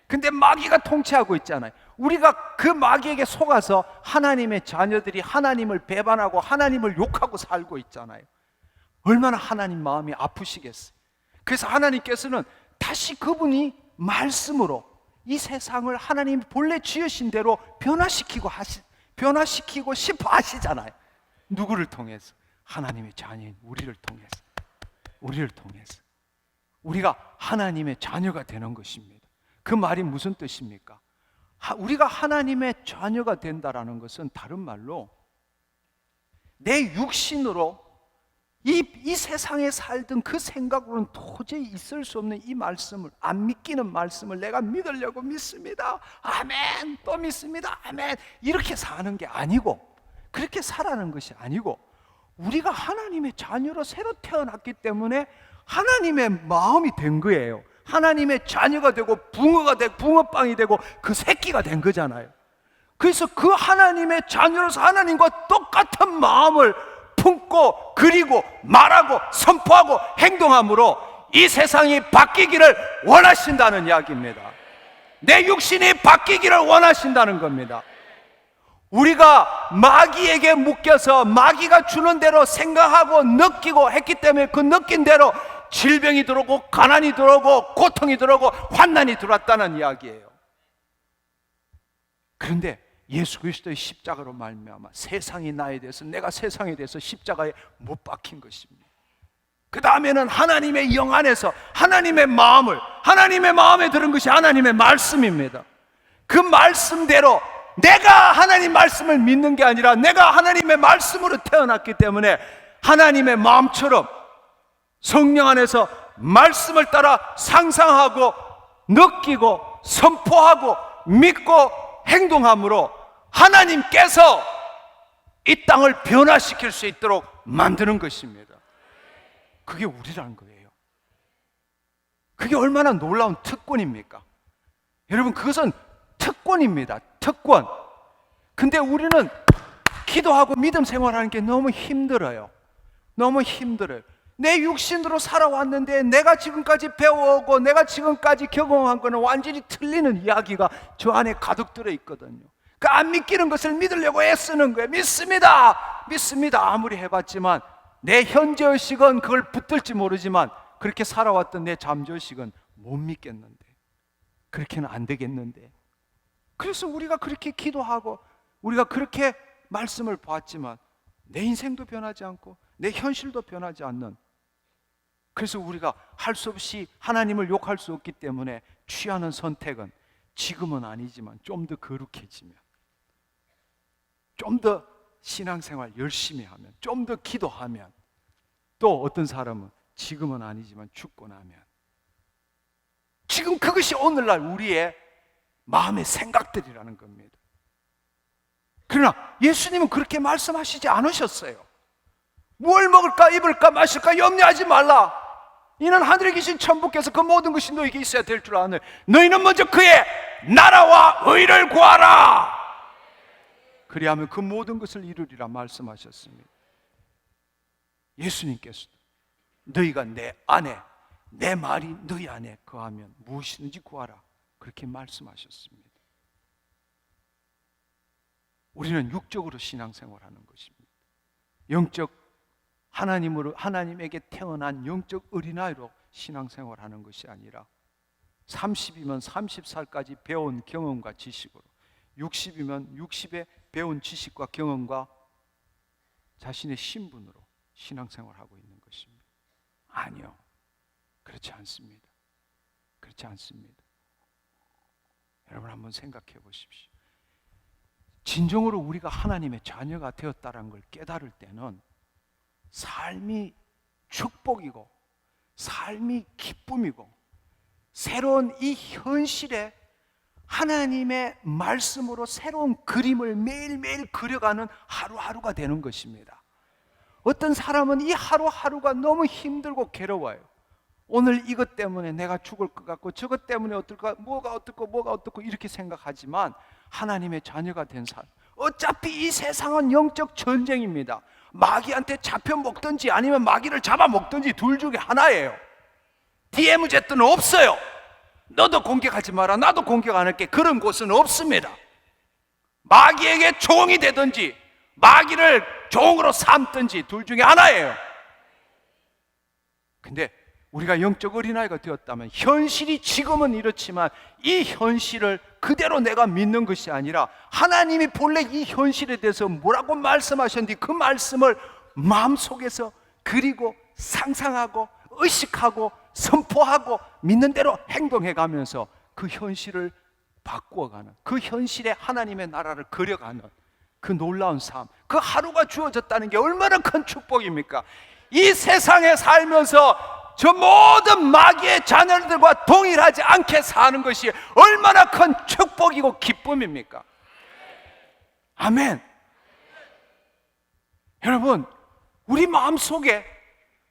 [SPEAKER 1] 근데 마귀가 통치하고 있잖아요. 우리가 그 마귀에게 속아서 하나님의 자녀들이 하나님을 배반하고 하나님을 욕하고 살고 있잖아요. 얼마나 하나님 마음이 아프시겠어요. 그래서 하나님께서는 다시 그분이 말씀으로 이 세상을 하나님이 본래 지으신 대로 변화시키고 싶어 하시잖아요. 누구를 통해서? 하나님의 자녀인 우리를 통해서. 우리가 하나님의 자녀가 되는 것입니다. 그 말이 무슨 뜻입니까? 우리가 하나님의 자녀가 된다라는 것은 다른 말로 내 육신으로 이 세상에 살던 그 생각으로는 도저히 있을 수 없는 이 말씀을, 안 믿기는 말씀을 내가 믿으려고 믿습니다. 아멘. 또 믿습니다. 아멘. 이렇게 사는 게 아니고, 그렇게 살아가는 것이 아니고, 우리가 하나님의 자녀로 새로 태어났기 때문에 하나님의 마음이 된 거예요. 하나님의 자녀가 되고 붕어가 되고 붕어빵이 되고 그 새끼가 된 거잖아요. 그래서 그 하나님의 자녀로서 하나님과 똑같은 마음을 품고 그리고 말하고 선포하고 행동함으로 이 세상이 바뀌기를 원하신다는 이야기입니다. 내 육신이 바뀌기를 원하신다는 겁니다. 우리가 마귀에게 묶여서 마귀가 주는 대로 생각하고 느끼고 했기 때문에 그 느낀 대로 질병이 들어오고 가난이 들어오고 고통이 들어오고 환난이 들어왔다는 이야기예요. 그런데 예수 그리스도의 십자가로 말미암아 세상이 나에 대해서, 내가 세상에 대해서 십자가에 못 박힌 것입니다. 그 다음에는 하나님의 영 안에서 하나님의 마음에 들은 것이 하나님의 말씀입니다. 그 말씀대로 내가 하나님 말씀을 믿는 게 아니라 내가 하나님의 말씀으로 태어났기 때문에 하나님의 마음처럼 성령 안에서 말씀을 따라 상상하고 느끼고 선포하고 믿고 행동함으로 하나님께서 이 땅을 변화시킬 수 있도록 만드는 것입니다. 그게 우리라는 거예요. 그게 얼마나 놀라운 특권입니까? 여러분, 그것은 특권입니다. 특권. 근데 우리는 기도하고 믿음 생활하는 게 너무 힘들어요. 내 육신으로 살아왔는데 내가 지금까지 배워오고 내가 지금까지 경험한 거는 완전히 틀리는 이야기가 저 안에 가득 들어있거든요. 그 안 믿기는 것을 믿으려고 애쓰는 거예요. 믿습니다 아무리 해봤지만 내 현재의식은 그걸 붙들지 모르지만 그렇게 살아왔던 내 잠재의식은 못 믿겠는데, 그렇게는 안 되겠는데. 그래서 우리가 그렇게 기도하고 우리가 그렇게 말씀을 보았지만 내 인생도 변하지 않고 내 현실도 변하지 않는, 그래서 우리가 할 수 없이 하나님을 욕할 수 없기 때문에 취하는 선택은 지금은 아니지만 좀 더 거룩해지면, 좀 더 신앙생활 열심히 하면, 좀 더 기도하면, 또 어떤 사람은 지금은 아니지만 죽고 나면, 지금 그것이 오늘날 우리의 마음의 생각들이라는 겁니다. 그러나 예수님은 그렇게 말씀하시지 않으셨어요. 뭘 먹을까 입을까 마실까 염려하지 말라. 이는 하늘에 계신 천부께서 그 모든 것이 너에게 있어야 될 줄 아네. 너희는 먼저 그의 나라와 의를 구하라. 그리하면 그 모든 것을 이루리라 말씀하셨습니다. 예수님께서도 너희가 내 안에, 내 말이 너희 안에 거하면 무엇이든지 구하라, 그렇게 말씀하셨습니다. 우리는 육적으로 신앙생활하는 것입니다. 영적 하나님에게 태어난 영적 어린아이로 신앙생활하는 것이 아니라 30이면 30살까지 배운 경험과 지식으로, 60이면 60에 배운 지식과 경험과 자신의 신분으로 신앙생활하고 있는 것입니다. 아니요, 그렇지 않습니다. 여러분, 한번 생각해 보십시오. 진정으로 우리가 하나님의 자녀가 되었다는 걸 깨달을 때는 삶이 축복이고 삶이 기쁨이고 새로운 이 현실에 하나님의 말씀으로 새로운 그림을 매일매일 그려가는 하루하루가 되는 것입니다. 어떤 사람은 이 하루하루가 너무 힘들고 괴로워요. 오늘 이것 때문에 내가 죽을 것 같고 저것 때문에 어떨까, 뭐가 어떻고 이렇게 생각하지만 하나님의 자녀가 된 사람, 어차피 이 세상은 영적 전쟁입니다. 마귀한테 잡혀 먹든지 아니면 마귀를 잡아 먹든지 둘 중에 하나예요. DMZ는 없어요. 너도 공격하지 마라, 나도 공격 안 할게, 그런 곳은 없습니다. 마귀에게 종이 되든지 마귀를 종으로 삼든지 둘 중에 하나예요. 근데 우리가 영적 어린아이가 되었다면 현실이 지금은 이렇지만 이 현실을 그대로 내가 믿는 것이 아니라 하나님이 본래 이 현실에 대해서 뭐라고 말씀하셨는지 그 말씀을 마음속에서 그리고 상상하고 의식하고 선포하고 믿는 대로 행동해가면서 그 현실을 바꾸어가는, 그 현실에 하나님의 나라를 그려가는 그 놀라운 삶, 그 하루가 주어졌다는 게 얼마나 큰 축복입니까? 이 세상에 살면서 저 모든 마귀의 자녀들과 동일하지 않게 사는 것이 얼마나 큰 축복이고 기쁨입니까? 아멘. 여러분, 우리 마음속에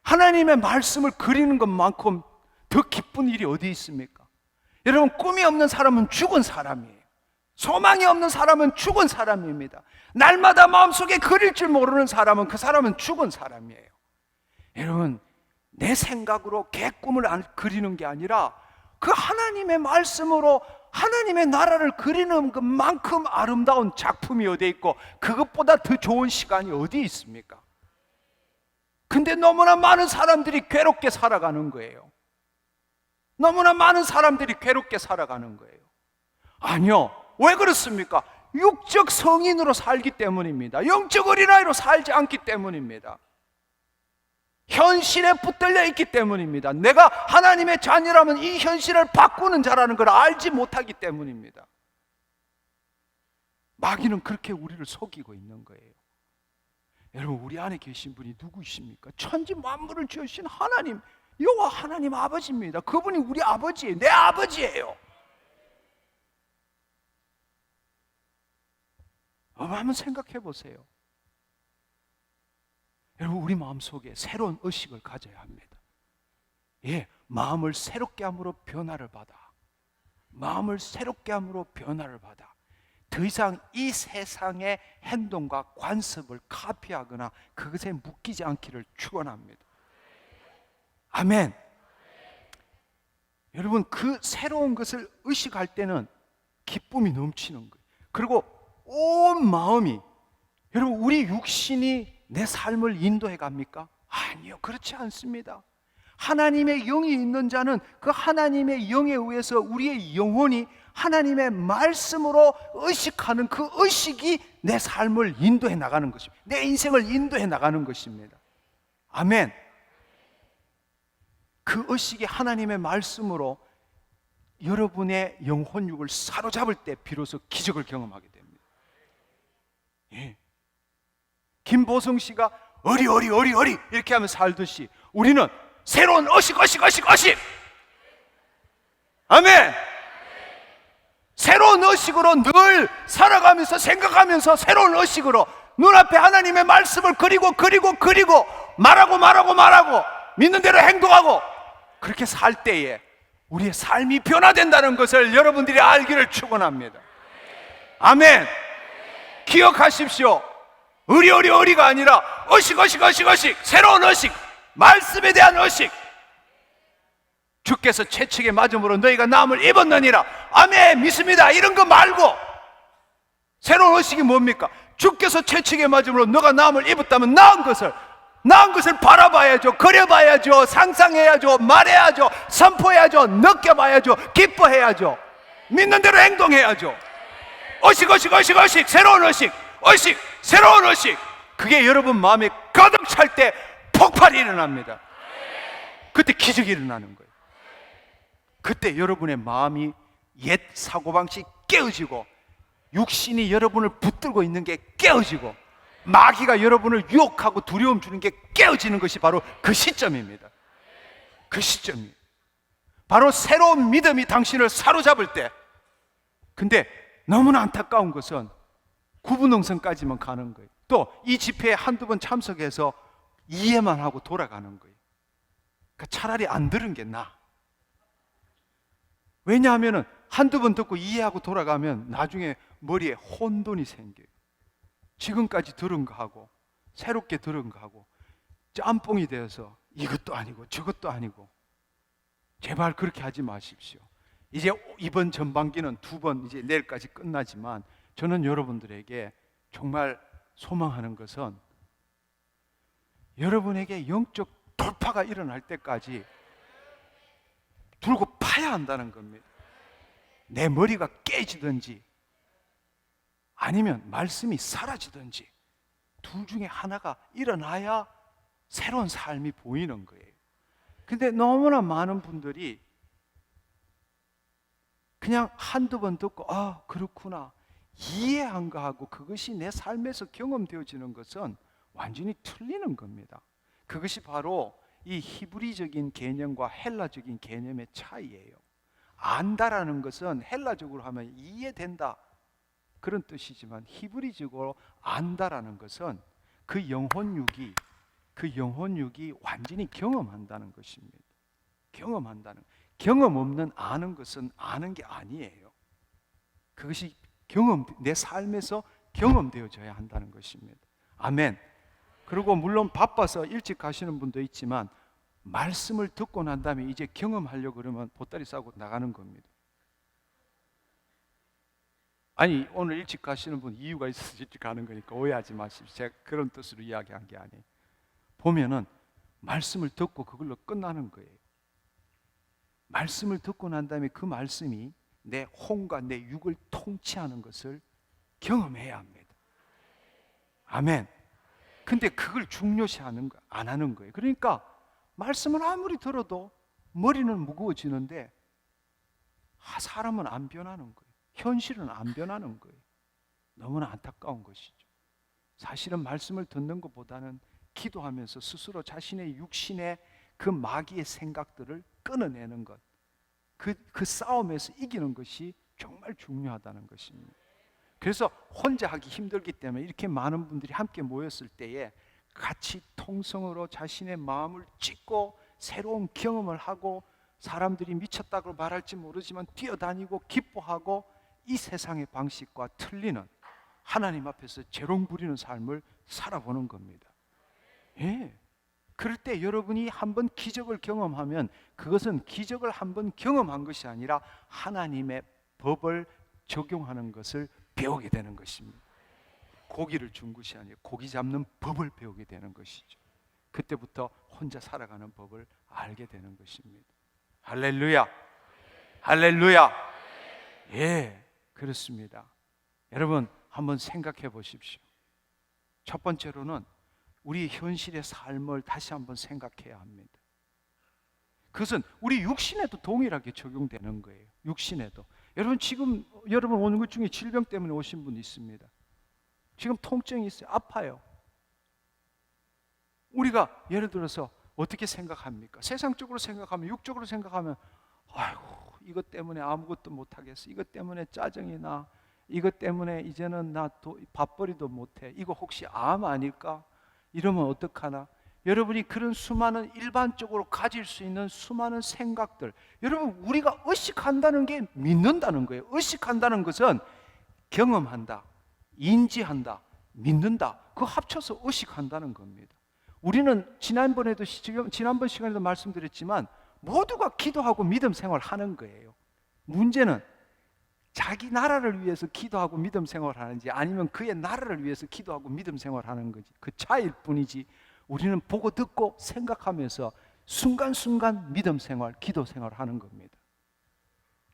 [SPEAKER 1] 하나님의 말씀을 그리는 것만큼 더 기쁜 일이 어디 있습니까? 여러분, 꿈이 없는 사람은 죽은 사람이에요. 소망이 없는 사람은 죽은 사람입니다. 날마다 마음속에 그릴 줄 모르는 사람은 그 사람은 죽은 사람이에요. 여러분, 내 생각으로 개꿈을 그리는 게 아니라 그 하나님의 말씀으로 하나님의 나라를 그리는 것만큼 아름다운 작품이 어디 있고 그것보다 더 좋은 시간이 어디 있습니까? 근데 너무나 많은 사람들이 괴롭게 살아가는 거예요. 너무나 많은 사람들이 괴롭게 살아가는 거예요. 아니요, 왜 그렇습니까? 육적 성인으로 살기 때문입니다. 영적 어린아이로 살지 않기 때문입니다. 현실에 붙들려 있기 때문입니다. 내가 하나님의 자녀라면 이 현실을 바꾸는 자라는 걸 알지 못하기 때문입니다. 마귀는 그렇게 우리를 속이고 있는 거예요. 여러분, 우리 안에 계신 분이 누구이십니까? 천지 만물을 지으신 하나님, 여호와 하나님 아버지입니다. 그분이 우리 아버지예요. 내 아버지예요. 한번 생각해 보세요. 여러분, 우리 마음속에 새로운 의식을 가져야 합니다. 예, 마음을 새롭게 함으로 변화를 받아. 마음을 새롭게 함으로 변화를 받아. 더 이상 이 세상의 행동과 관습을 카피하거나 그것에 묶이지 않기를 축원합니다. 아멘. 여러분, 그 새로운 것을 의식할 때는 기쁨이 넘치는 거예요. 그리고 온 마음이, 여러분, 우리 육신이 내 삶을 인도해 갑니까? 아니요, 그렇지 않습니다. 하나님의 영이 있는 자는 그 하나님의 영에 의해서 우리의 영혼이 하나님의 말씀으로 의식하는 그 의식이 내 삶을 인도해 나가는 것입니다. 내 인생을 인도해 나가는 것입니다. 아멘. 그 의식이 하나님의 말씀으로 여러분의 영혼육을 사로잡을 때 비로소 기적을 경험하게 됩니다. 예. 김보성 씨가 어리 이렇게 하면 살듯이 우리는 새로운 의식. 아멘. 새로운 의식으로 늘 살아가면서 생각하면서 새로운 의식으로 눈앞에 하나님의 말씀을 그리고 말하고 믿는 대로 행동하고 그렇게 살 때에 우리의 삶이 변화된다는 것을 여러분들이 알기를 축원합니다. 아멘. 기억하십시오. 어리가 아니라 의식, 새로운 의식, 말씀에 대한 의식. 주께서 채찍에 맞음으로 너희가 나음을 입었느니라. 아멘, 믿습니다. 이런 거 말고 새로운 의식이 뭡니까? 주께서 채찍에 맞음으로 너가 나음을 입었다면 나은 것을 바라봐야죠. 그려봐야죠. 상상해야죠. 말해야죠. 선포해야죠. 느껴봐야죠. 기뻐해야죠. 믿는 대로 행동해야죠. 의식, 새로운 의식, 새로운 의식. 그게 여러분 마음에 가득 찰 때 폭발이 일어납니다. 그때 기적이 일어나는 거예요. 그때 여러분의 마음이 옛 사고방식이 깨어지고 육신이 여러분을 붙들고 있는 게 깨어지고 마귀가 여러분을 유혹하고 두려움 주는 게 깨어지는 것이 바로 그 시점입니다. 그 시점이에요. 바로 새로운 믿음이 당신을 사로잡을 때. 근데 너무나 안타까운 것은 구분응선까지만 가는 거예요. 또 이 집회에 한두 번 참석해서 이해만 하고 돌아가는 거예요. 그러니까 차라리 안 들은 게 나아. 왜냐하면 한두 번 듣고 이해하고 돌아가면 나중에 머리에 혼돈이 생겨요. 지금까지 들은 거하고 새롭게 들은 거하고 짬뽕이 되어서 이것도 아니고 저것도 아니고. 제발 그렇게 하지 마십시오. 이제 이번 전반기는 2번 이제 내일까지 끝나지만 저는 여러분들에게 정말 소망하는 것은 여러분에게 영적 돌파가 일어날 때까지 들고 파야 한다는 겁니다. 내 머리가 깨지든지 아니면 말씀이 사라지든지 둘 중에 하나가 일어나야 새로운 삶이 보이는 거예요. 근데 너무나 많은 분들이 그냥 한두 번 듣고 아 그렇구나 이해한 거하고 그것이 내 삶에서 경험되어지는 것은 완전히 틀리는 겁니다. 그것이 바로 이 히브리적인 개념과 헬라적인 개념의 차이예요. 안다라는 것은 헬라적으로 하면 이해된다 그런 뜻이지만 히브리적으로 안다라는 것은 그 영혼육이 완전히 경험한다는 것입니다. 경험 없는 아는 것은 아는 게 아니에요. 그것이 내 삶에서 경험되어져야 한다는 것입니다. 아멘. 그리고 물론 바빠서 일찍 가시는 분도 있지만 말씀을 듣고 난 다음에 이제 경험하려고 그러면 보따리 싸고 나가는 겁니다. 아니 오늘 일찍 가시는 분 이유가 있어서 일찍 가는 거니까 오해하지 마십시오. 제가 그런 뜻으로 이야기한 게 아니에요. 보면은 말씀을 듣고 그걸로 끝나는 거예요. 말씀을 듣고 난 다음에 그 말씀이 내 혼과 내 육을 통치하는 것을 경험해야 합니다. 아멘. 근데 그걸 중요시 안 하는 거예요. 그러니까 말씀을 아무리 들어도 머리는 무거워지는데 사람은 안 변하는 거예요. 현실은 안 변하는 거예요. 너무나 안타까운 것이죠. 사실은 말씀을 듣는 것보다는 기도하면서 스스로 자신의 육신의 그 마귀의 생각들을 끊어내는 것, 그 싸움에서 이기는 것이 정말 중요하다는 것입니다. 그래서 혼자 하기 힘들기 때문에 이렇게 많은 분들이 함께 모였을 때에 같이 통성으로 자신의 마음을 찢고 새로운 경험을 하고 사람들이 미쳤다고 말할지 모르지만 뛰어다니고 기뻐하고 이 세상의 방식과 틀리는 하나님 앞에서 재롱 부리는 삶을 살아보는 겁니다. 예. 그럴 때 여러분이 한번 기적을 경험하면 그것은 기적을 한번 경험한 것이 아니라 하나님의 법을 적용하는 것을 배우게 되는 것입니다. 고기를 준 것이 아니라 고기 잡는 법을 배우게 되는 것이죠. 그때부터 혼자 살아가는 법을 알게 되는 것입니다. 할렐루야. 할렐루야. 예, 그렇습니다. 여러분 한번 생각해 보십시오. 첫 번째로는 우리 현실의 삶을 다시 한번 생각해야 합니다. 그것은 우리 육신에도 동일하게 적용되는 거예요. 육신에도. 여러분 지금 여러분 오는 것 중에 질병 때문에 오신 분 있습니다. 지금 통증이 있어요. 아파요. 우리가 예를 들어서 어떻게 생각합니까? 세상적으로 생각하면, 육적으로 생각하면 아이고 이것 때문에 아무것도 못하겠어. 이것 때문에 짜증이 나. 이것 때문에 이제는 나 밥벌이도 못해. 이거 혹시 암 아닐까? 이러면 어떡하나? 여러분이 그런 수많은 일반적으로 가질 수 있는 수많은 생각들, 여러분 우리가 의식한다는 게 믿는다는 거예요. 의식한다는 것은 경험한다, 인지한다, 믿는다, 그거 합쳐서 의식한다는 겁니다. 우리는 지난번 시간에도 말씀드렸지만 모두가 기도하고 믿음 생활하는 거예요. 문제는 자기 나라를 위해서 기도하고 믿음 생활하는지 아니면 그의 나라를 위해서 기도하고 믿음 생활하는 거지, 그 차이일 뿐이지. 우리는 보고 듣고 생각하면서 순간순간 믿음 생활, 기도 생활하는 겁니다.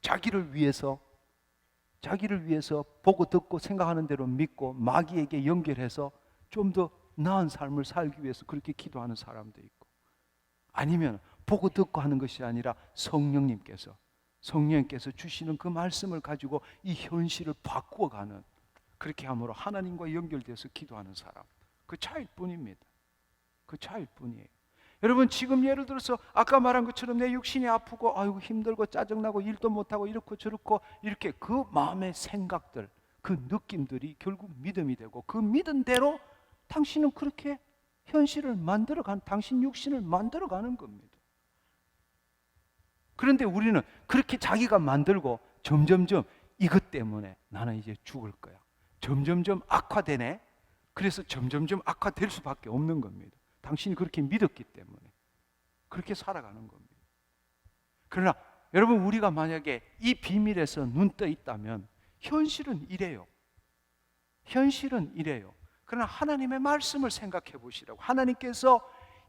[SPEAKER 1] 자기를 위해서 보고 듣고 생각하는 대로 믿고 마귀에게 연결해서 좀 더 나은 삶을 살기 위해서 그렇게 기도하는 사람도 있고, 아니면 보고 듣고 하는 것이 아니라 성령님께서 주시는 그 말씀을 가지고 이 현실을 바꾸어가는, 그렇게 함으로 하나님과 연결돼서 기도하는 사람, 그 차이일 뿐입니다. 그 차이일 뿐이에요.
[SPEAKER 3] 여러분, 지금 예를 들어서 아까 말한 것처럼 내 육신이 아프고 아이고 힘들고 짜증나고 일도 못하고 이렇고 저렇고 이렇게 그 마음의 생각들, 그 느낌들이 결국 믿음이 되고 그 믿음대로 당신은 그렇게 현실을 만들어가는, 당신 육신을 만들어가는 겁니다. 그런데 우리는 그렇게 자기가 만들고 점점점 이것 때문에 나는 이제 죽을 거야, 점점점 악화되네. 그래서 점점점 악화될 수밖에 없는 겁니다. 당신이 그렇게 믿었기 때문에 그렇게 살아가는 겁니다. 그러나 여러분, 우리가 만약에 이 비밀에서 눈 떠 있다면 현실은 이래요. 현실은 이래요. 그러나 하나님의 말씀을 생각해 보시라고. 하나님께서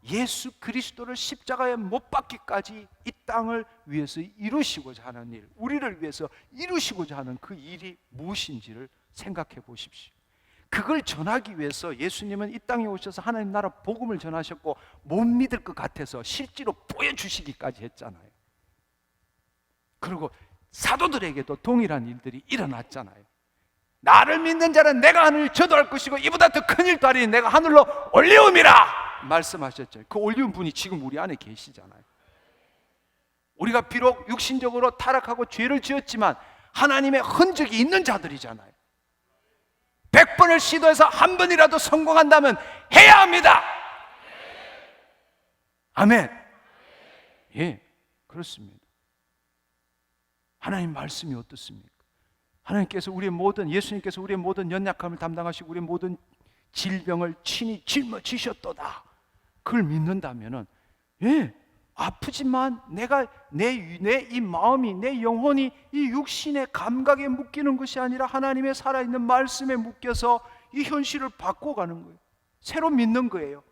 [SPEAKER 3] 예수 그리스도를 십자가에 못 박기까지 이 땅을 위해서 이루시고자 하는 일, 우리를 위해서 이루시고자 하는 그 일이 무엇인지를 생각해 보십시오. 그걸 전하기 위해서 예수님은 이 땅에 오셔서 하나님 나라 복음을 전하셨고 못 믿을 것 같아서 실제로 보여주시기까지 했잖아요. 그리고 사도들에게도 동일한 일들이 일어났잖아요. 나를 믿는 자는 내가 하늘을 저도할 것이고 이보다 더 큰 일도 하리니 내가 하늘로 올리움이라 말씀하셨죠. 그 올리운 분이 지금 우리 안에 계시잖아요. 우리가 비록 육신적으로 타락하고 죄를 지었지만 하나님의 흔적이 있는 자들이잖아요. 100번을 시도해서 한 번이라도 성공한다면 해야 합니다. 아멘. 예, 그렇습니다. 하나님 말씀이 어떻습니까? 하나님께서 우리의 모든, 예수님께서 우리의 모든 연약함을 담당하시고 우리의 모든 질병을 친히 짊어지셨도다. 그걸 믿는다면은, 예, 아프지만 내가 내 이 마음이, 내 영혼이 이 육신의 감각에 묶이는 것이 아니라 하나님의 살아있는 말씀에 묶여서 이 현실을 바꿔가는 거예요. 새로 믿는 거예요.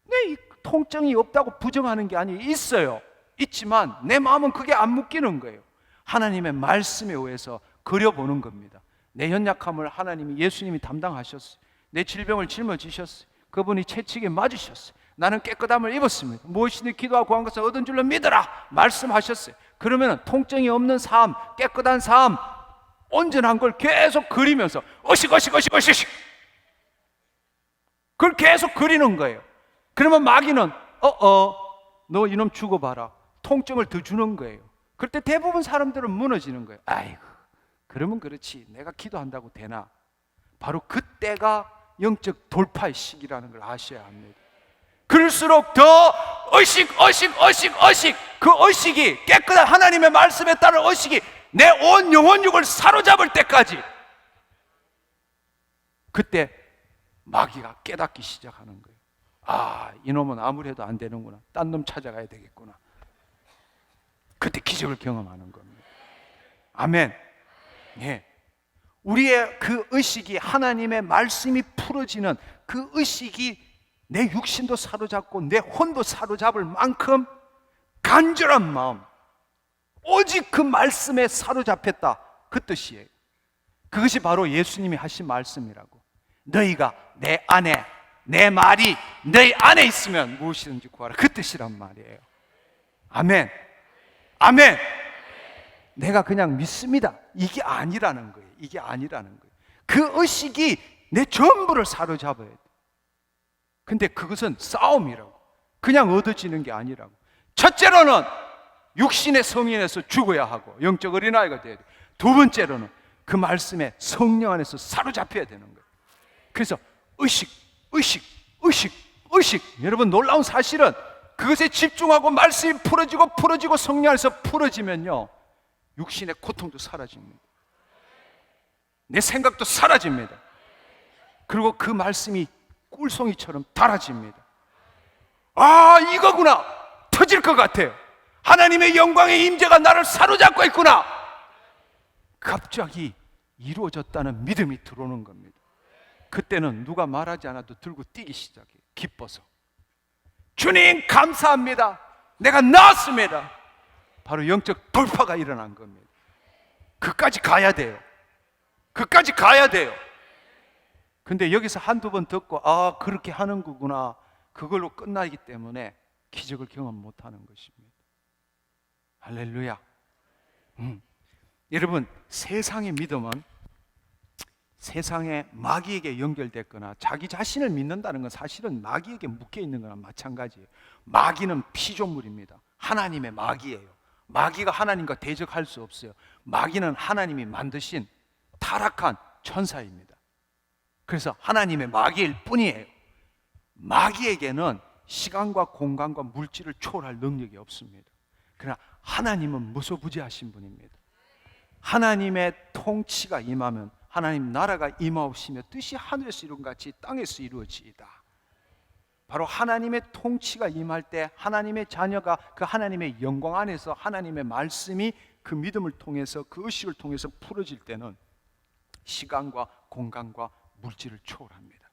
[SPEAKER 3] 내 이 통증이 없다고 부정하는 게 아니에요. 있어요. 있지만 내 마음은 그게 안 묶이는 거예요. 하나님의 말씀에 의해서 그려보는 겁니다. 내 연약함을 하나님이, 예수님이 담당하셨어요. 내 질병을 짊어지셨어요. 그분이 채찍에 맞으셨어요. 나는 깨끗함을 입었습니다. 무엇이든 기도하고 구한 것을 얻은 줄로 믿어라 말씀하셨어요. 그러면 통증이 없는 삶, 깨끗한 삶, 온전한 걸 계속 그리면서 어식 그걸 계속 그리는 거예요. 그러면 마귀는 너 이놈 죽어봐라, 통증을 더 주는 거예요. 그럴 때 대부분 사람들은 무너지는 거예요. 아이고, 그러면 그렇지, 내가 기도한다고 되나? 바로 그때가 영적 돌파의 시기라는 걸 아셔야 합니다. 그럴수록 더 의식, 그 의식이, 깨끗한 하나님의 말씀에 따른 의식이 내 온 영혼육을 사로잡을 때까지, 그때 마귀가 깨닫기 시작하는 거예요. 아, 이놈은 아무래도 안 되는구나, 딴 놈 찾아가야 되겠구나. 그때 기적을 경험하는 겁니다. 아멘. 예. 우리의 그 의식이, 하나님의 말씀이 풀어지는 그 의식이 내 육신도 사로잡고 내 혼도 사로잡을 만큼 간절한 마음, 오직 그 말씀에 사로잡혔다, 그 뜻이에요. 그것이 바로 예수님이 하신 말씀이라고. 너희가 내 안에, 내 말이 너희 안에 있으면 무엇이든지 구하라, 그 뜻이란 말이에요. 아멘. 아멘. 내가 그냥 믿습니다, 이게 아니라는 거예요. 이게 아니라는 거예요. 그 의식이 내 전부를 사로잡아야 돼. 근데 그것은 싸움이라고. 그냥 얻어지는 게 아니라고. 첫째로는 육신의 성인에서 죽어야 하고 영적 어린아이가 돼야 돼. 두 번째로는 그 말씀에 성령 안에서 사로잡혀야 되는 거예요. 그래서 의식. 여러분, 놀라운 사실은 그것에 집중하고 말씀이 풀어지고 성령 안에서 풀어지면요, 육신의 고통도 사라집니다. 내 생각도 사라집니다. 그리고 그 말씀이 꿀송이처럼 달아집니다. 아, 이거구나, 터질 것 같아요. 하나님의 영광의 임재가 나를 사로잡고 있구나. 갑자기 이루어졌다는 믿음이 들어오는 겁니다. 그때는 누가 말하지 않아도 들고 뛰기 시작해요. 기뻐서. 주님 감사합니다, 내가 나았습니다. 바로 영적 돌파가 일어난 겁니다. 그까지 가야 돼요. 그까지 가야 돼요. 근데 여기서 한두 번 듣고 아, 그렇게 하는 거구나, 그걸로 끝나기 때문에 기적을 경험 못하는 것입니다. 할렐루야. 여러분, 세상의 믿음은 세상에 마귀에게 연결됐거나 자기 자신을 믿는다는 건 사실은 마귀에게 묶여 있는 거나 마찬가지예요. 마귀는 피조물입니다. 하나님의 마귀예요. 마귀가 하나님과 대적할 수 없어요. 마귀는 하나님이 만드신 타락한 천사입니다. 그래서 하나님의 마귀일 뿐이에요. 마귀에게는 시간과 공간과 물질을 초월할 능력이 없습니다. 그러나 하나님은 무소부지하신 분입니다. 하나님의 통치가 임하면 하나님 나라가 임하옵시며 뜻이 하늘에서 이룬 같이 땅에서 이루어지이다. 바로 하나님의 통치가 임할 때 하나님의 자녀가 그 하나님의 영광 안에서 하나님의 말씀이 그 믿음을 통해서 그 의식을 통해서 풀어질 때는 시간과 공간과 물질을 초월합니다.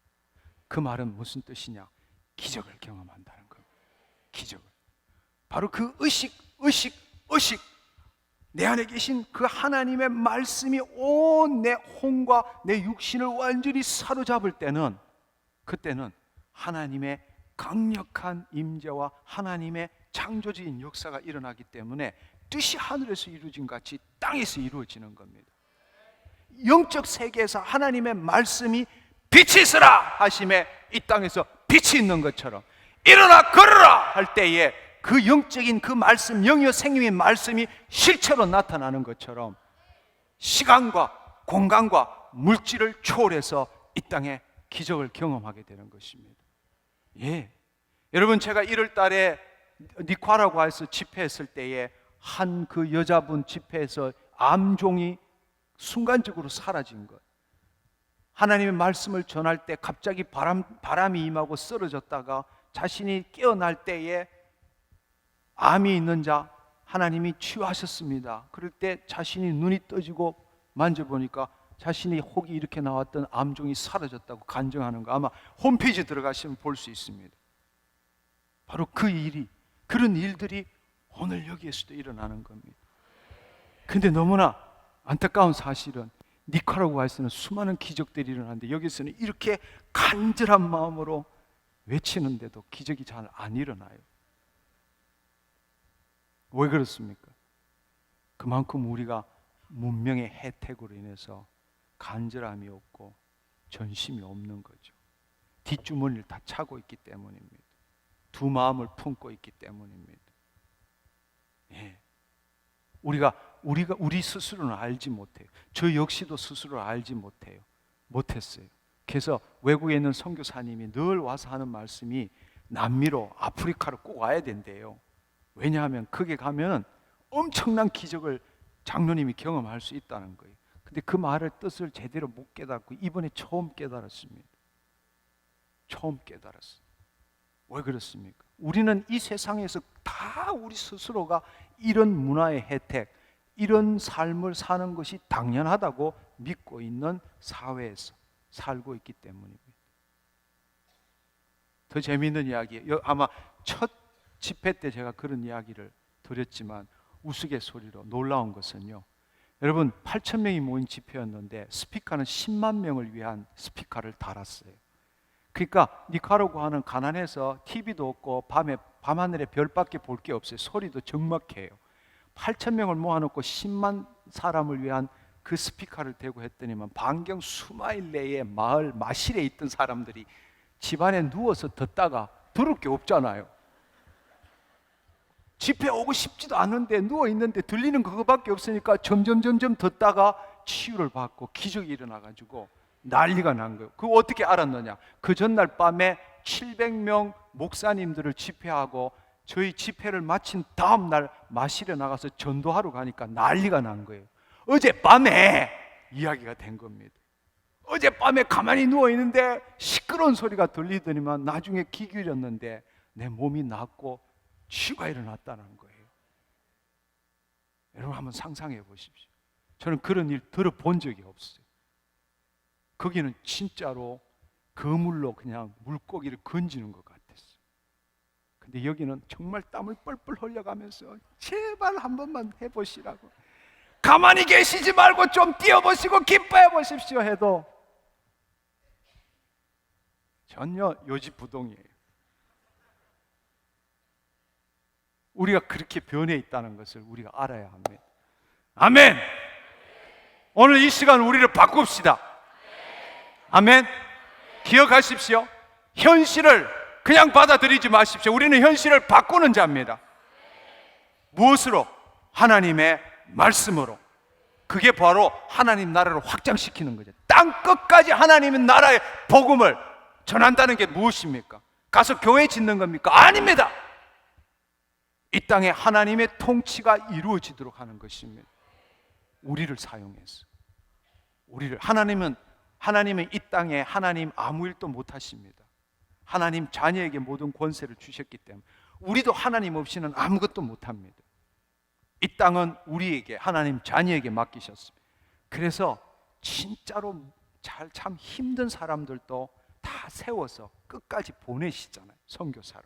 [SPEAKER 3] 그 말은 무슨 뜻이냐? 기적을 경험한다는 겁니다. 기적을. 바로 그 의식 내 안에 계신 그 하나님의 말씀이 온 내 혼과 내 육신을 완전히 사로잡을 때는, 그때는 하나님의 강력한 임재와 하나님의 창조적인 역사가 일어나기 때문에 뜻이 하늘에서 이루어진 같이 땅에서 이루어지는 겁니다. 영적 세계에서 하나님의 말씀이 빛이 있으라 하심에 이 땅에서 빛이 있는 것처럼, 일어나 걸어라 할 때에 그 영적인 그 말씀, 영이요 생명의 말씀이 실체로 나타나는 것처럼 시간과 공간과 물질을 초월해서 이 땅에 기적을 경험하게 되는 것입니다. 예, 여러분, 제가 1월 달에 니콰라고 해서 집회했을 때에 한 그 여자분 집회에서 암종이 순간적으로 사라진 것. 하나님의 말씀을 전할 때 갑자기 바람이 임하고 쓰러졌다가 자신이 깨어날 때에 암이 있는 자 하나님이 치유하셨습니다. 그럴 때 자신이 눈이 떠지고 만져보니까 자신이 혹이 이렇게 나왔던 암종이 사라졌다고 간증하는 거 아마 홈페이지에 들어가시면 볼 수 있습니다. 바로 그 일이, 그런 일들이 오늘 여기에서도 일어나는 겁니다. 근데 너무나 안타까운 사실은 니카라구아에서는 수많은 기적들이 일어나는데 여기서는 이렇게 간절한 마음으로 외치는데도 기적이 잘 안 일어나요. 왜 그렇습니까? 그만큼 우리가 문명의 혜택으로 인해서 간절함이 없고 전심이 없는 거죠. 뒷주머니를 다 차고 있기 때문입니다. 두 마음을 품고 있기 때문입니다. 예. 우리 스스로는 알지 못해요. 저 역시도 스스로 알지 못했어요. 그래서 외국에 있는 선교사님이 늘 와서 하는 말씀이 남미로, 아프리카로 꼭 와야 된대요. 왜냐하면 거기 가면 엄청난 기적을 장로님이 경험할 수 있다는 거예요. 근데 그 말의 뜻을 제대로 못 깨닫고 이번에 처음 깨달았습니다. 처음 깨달았어요. 왜 그렇습니까? 우리는 이 세상에서 다 우리 스스로가 이런 문화의 혜택, 이런 삶을 사는 것이 당연하다고 믿고 있는 사회에서 살고 있기 때문입니다. 더 재미있는 이야기예요. 아마 첫 집회 때 제가 그런 이야기를 드렸지만 우스갯소리로 놀라운 것은요, 여러분 8,000명이 모인 집회였는데 스피커는 10만 명을 위한 스피커를 달았어요. 그러니까 니카라구아는 가난해서 TV도 없고 밤하늘에 별밖에 볼 게 없어요. 소리도 적막해요. 8,000명을 모아놓고 10만 사람을 위한 그 스피커를 대고 했더니만 반경 수마일 내에 마을 마실에 있던 사람들이 집안에 누워서 듣다가 들을 게 없잖아요. 집회 오고 싶지도 않은데 누워있는데 들리는 그거밖에 없으니까 점점 듣다가 치유를 받고 기적이 일어나가지고 난리가 난 거예요. 그거 어떻게 알았느냐? 그 전날 밤에 700명 목사님들을 집회하고 저희 집회를 마친 다음 날 마실에 나가서 전도하러 가니까 난리가 난 거예요. 어젯밤에 이야기가 된 겁니다. 어젯밤에 가만히 누워있는데 시끄러운 소리가 들리더니만 나중에 귀 기울였는데 내 몸이 낫고 치유가 일어났다는 거예요. 여러분 한번 상상해 보십시오. 저는 그런 일 들어본 적이 없어요. 거기는 진짜로 그물로 그냥 물고기를 건지는 것 같았어요. 근데 여기는 정말 땀을 뻘뻘 흘려가면서 제발 한 번만 해보시라고, 가만히 계시지 말고 좀 뛰어보시고 기뻐해 보십시오 해도 전혀 요지부동이에요. 우리가 그렇게 변해 있다는 것을 우리가 알아야 합니다. 아멘. 오늘 이 시간 우리를 바꿉시다. 아멘. 기억하십시오. 현실을 그냥 받아들이지 마십시오. 우리는 현실을 바꾸는 자입니다. 무엇으로? 하나님의 말씀으로. 그게 바로 하나님 나라를 확장시키는 거죠. 땅 끝까지 하나님의 나라의 복음을 전한다는 게 무엇입니까? 가서 교회 짓는 겁니까? 아닙니다. 이 땅에 하나님의 통치가 이루어지도록 하는 것입니다. 우리를 사용해서. 하나님은 이 땅에 하나님 아무 일도 못 하십니다. 하나님 자녀에게 모든 권세를 주셨기 때문에 우리도 하나님 없이는 아무것도 못 합니다. 이 땅은 우리에게, 하나님 자녀에게 맡기셨습니다. 그래서 진짜로 참 힘든 사람들도 다 세워서 끝까지 보내시잖아요. 선교사로.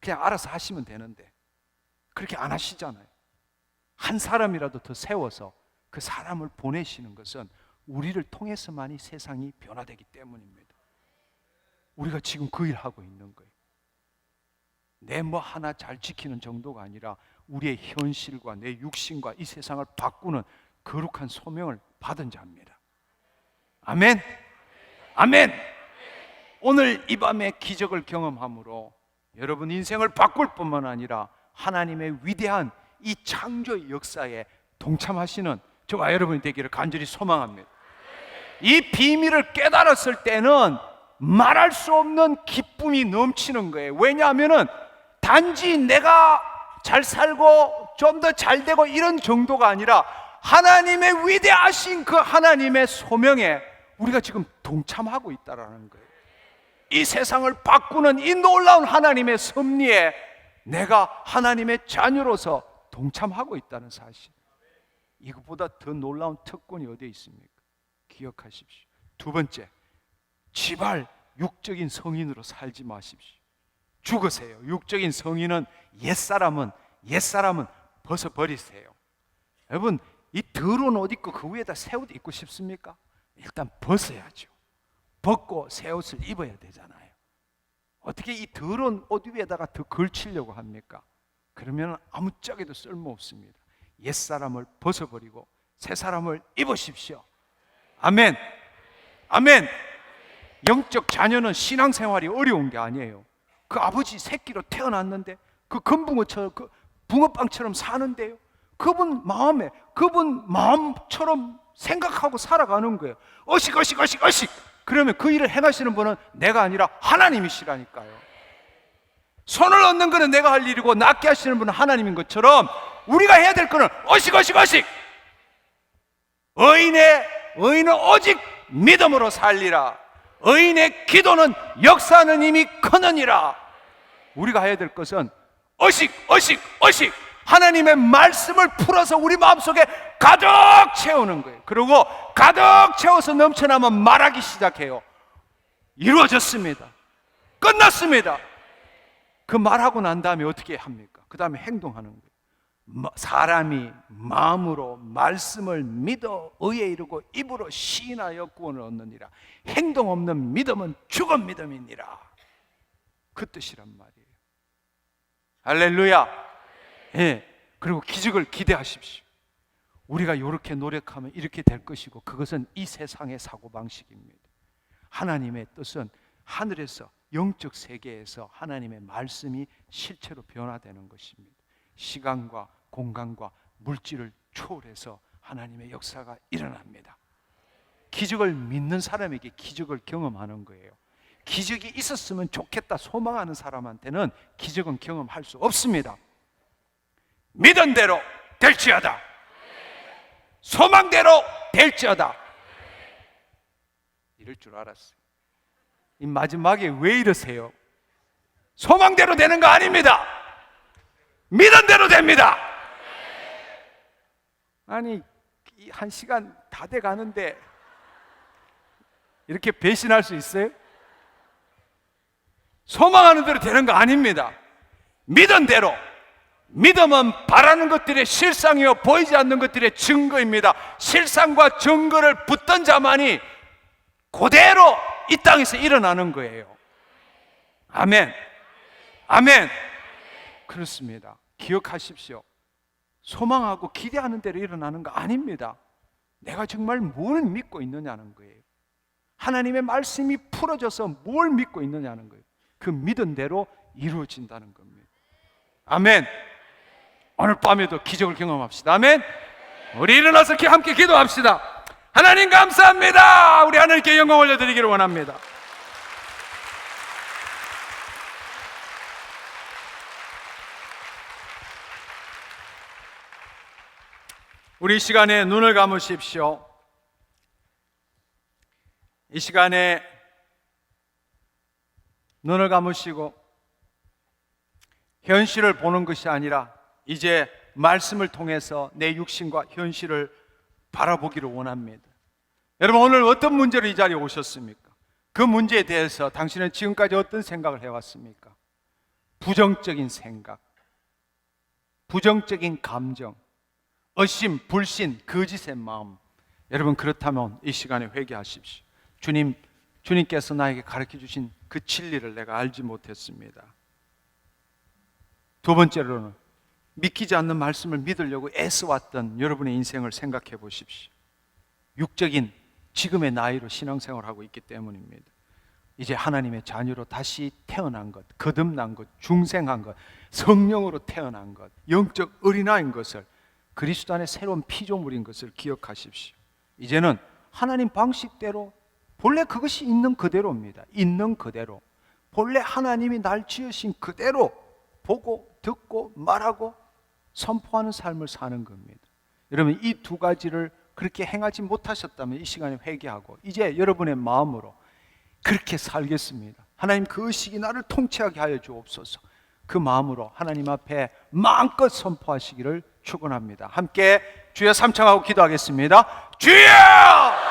[SPEAKER 3] 그냥 알아서 하시면 되는데 그렇게 안 하시잖아요. 한 사람이라도 더 세워서 그 사람을 보내시는 것은 우리를 통해서만이 세상이 변화되기 때문입니다. 우리가 지금 그 일 하고 있는 거예요. 내 뭐 하나 잘 지키는 정도가 아니라 우리의 현실과 내 육신과 이 세상을 바꾸는 거룩한 소명을 받은 자입니다. 아멘. 아멘. 오늘 이 밤에 기적을 경험함으로 여러분 인생을 바꿀 뿐만 아니라 하나님의 위대한 이 창조의 역사에 동참하시는 저와 여러분이 되기를 간절히 소망합니다. 이 비밀을 깨달았을 때는 말할 수 없는 기쁨이 넘치는 거예요. 왜냐하면 단지 내가 잘 살고 좀 더 잘 되고 이런 정도가 아니라 하나님의 위대하신 그 하나님의 소명에 우리가 지금 동참하고 있다는 거예요. 이 세상을 바꾸는 이 놀라운 하나님의 섭리에 내가 하나님의 자녀로서 동참하고 있다는 사실. 이것보다 더 놀라운 특권이 어디에 있습니까? 기억하십시오. 두 번째, 지발 육적인 성인으로 살지 마십시오. 죽으세요. 육적인 성인은 옛사람은 벗어버리세요. 여러분, 이 더러운 옷 입고 그 위에다 새 옷 입고 싶습니까? 일단 벗어야죠. 벗고 새 옷을 입어야 되잖아요. 어떻게 이 더러운 옷 위에다가 더 걸치려고 합니까? 그러면 아무짝에도 쓸모없습니다. 옛사람을 벗어버리고 새 사람을 입으십시오. 아멘. 아멘. 영적 자녀는 신앙생활이 어려운 게 아니에요. 그 아버지 새끼로 태어났는데 그 금붕어처럼 그 붕어빵처럼 사는데요. 그분 마음처럼 생각하고 살아가는 거예요. 어식. 그러면 그 일을 행하시는 분은 내가 아니라 하나님이시라니까요. 손을 얻는 것은 내가 할 일이고 낫게 하시는 분은 하나님인 것처럼 우리가 해야 될 것은 어식. 의인은 오직 믿음으로 살리라. 의인의 기도는 역사하는 힘이 크느니라. 우리가 해야 될 것은 어식. 하나님의 말씀을 풀어서 우리 마음속에 가득 채우는 거예요. 그리고 가득 채워서 넘쳐나면 말하기 시작해요. 이루어졌습니다. 끝났습니다. 그 말하고 난 다음에 어떻게 합니까? 그 다음에 행동하는 거예요. 사람이 마음으로 말씀을 믿어 의에 이르고 입으로 시인하여 구원을 얻느니라. 행동 없는 믿음은 죽은 믿음이니라. 그 뜻이란 말이에요. 할렐루야. 예. 그리고 기적을 기대하십시오. 우리가 이렇게 노력하면 이렇게 될 것이고 그것은 이 세상의 사고방식입니다. 하나님의 뜻은 하늘에서 영적 세계에서 하나님의 말씀이 실체로 변화되는 것입니다. 시간과 공간과 물질을 초월해서 하나님의 역사가 일어납니다. 기적을 믿는 사람에게 기적을 경험하는 거예요. 기적이 있었으면 좋겠다 소망하는 사람한테는 기적은 경험할 수 없습니다. 믿은 대로 될지어다. 소망대로 될지어다. 이럴 줄 알았어요. 이 마지막에 왜 이러세요? 소망대로 되는 거 아닙니다. 믿은 대로 됩니다. 아니, 한 시간 다 돼 가는데 이렇게 배신할 수 있어요? 소망하는 대로 되는 거 아닙니다. 믿은 대로. 믿음은 바라는 것들의 실상이요 보이지 않는 것들의 증거입니다. 실상과 증거를 붙던 자만이 그대로 이 땅에서 일어나는 거예요. 아멘. 아멘. 그렇습니다. 기억하십시오. 소망하고 기대하는 대로 일어나는 거 아닙니다. 내가 정말 뭘 믿고 있느냐는 거예요. 하나님의 말씀이 풀어져서 뭘 믿고 있느냐는 거예요. 그 믿은 대로 이루어진다는 겁니다. 아멘. 오늘 밤에도 기적을 경험합시다. 아멘. 우리 일어나서 함께 기도합시다. 하나님 감사합니다. 우리 하나님께 영광 올려드리기를 원합니다. 우리 이 시간에 눈을 감으십시오. 이 시간에 눈을 감으시고 현실을 보는 것이 아니라 이제 말씀을 통해서 내 육신과 현실을 바라보기를 원합니다. 여러분, 오늘 어떤 문제로 이 자리에 오셨습니까? 그 문제에 대해서 당신은 지금까지 어떤 생각을 해왔습니까? 부정적인 생각, 부정적인 감정, 의심, 불신, 거짓의 마음. 여러분, 그렇다면 이 시간에 회개하십시오. 주님께서 나에게 가르쳐 주신 그 진리를 내가 알지 못했습니다. 두 번째로는 믿기지 않는 말씀을 믿으려고 애써왔던 여러분의 인생을 생각해 보십시오. 육적인 지금의 나이로 신앙생활을 하고 있기 때문입니다. 이제 하나님의 자녀로 다시 태어난 것, 거듭난 것, 중생한 것, 성령으로 태어난 것, 영적 어린아이인 것을, 그리스도 안에 새로운 피조물인 것을 기억하십시오. 이제는 하나님 방식대로, 본래 그것이 있는 그대로입니다. 있는 그대로, 본래 하나님이 날 지으신 그대로 보고 듣고 말하고 선포하는 삶을 사는 겁니다. 여러분, 이 두 가지를 그렇게 행하지 못하셨다면 이 시간에 회개하고 이제 여러분의 마음으로 그렇게 살겠습니다. 하나님, 그 의식이 나를 통치하게 하여 주옵소서. 그 마음으로 하나님 앞에 마음껏 선포하시기를 축원합니다. 함께 주여 삼창하고 기도하겠습니다. 주여!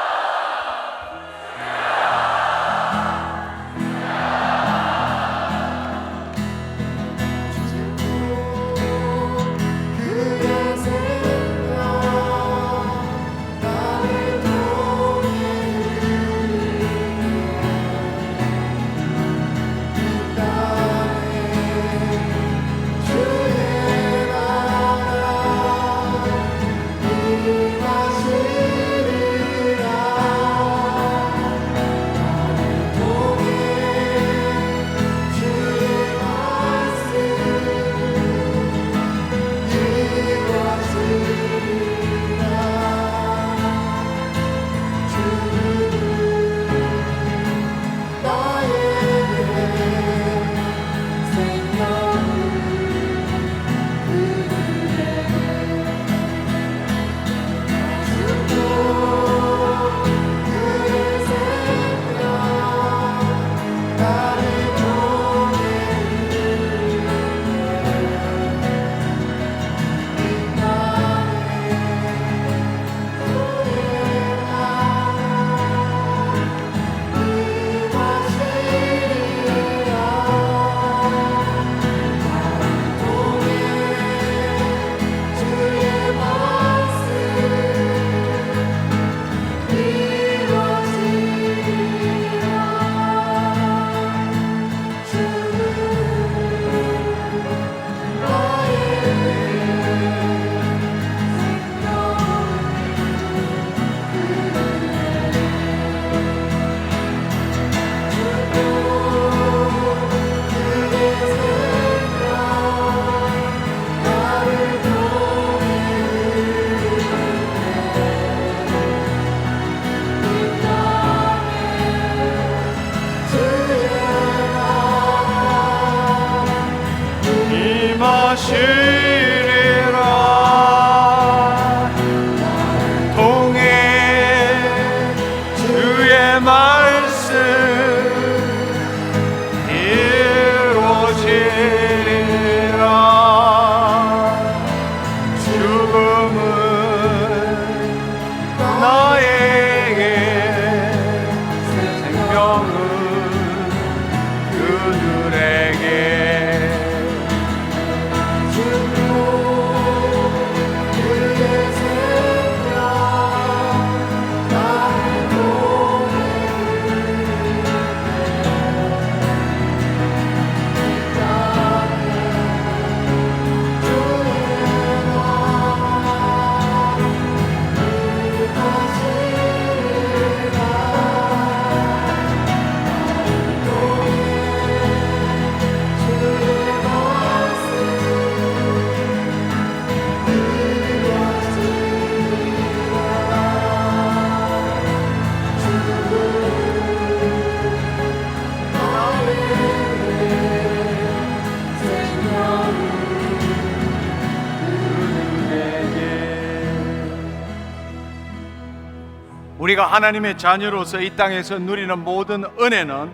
[SPEAKER 1] 우리가 하나님의 자녀로서 이 땅에서 누리는 모든 은혜는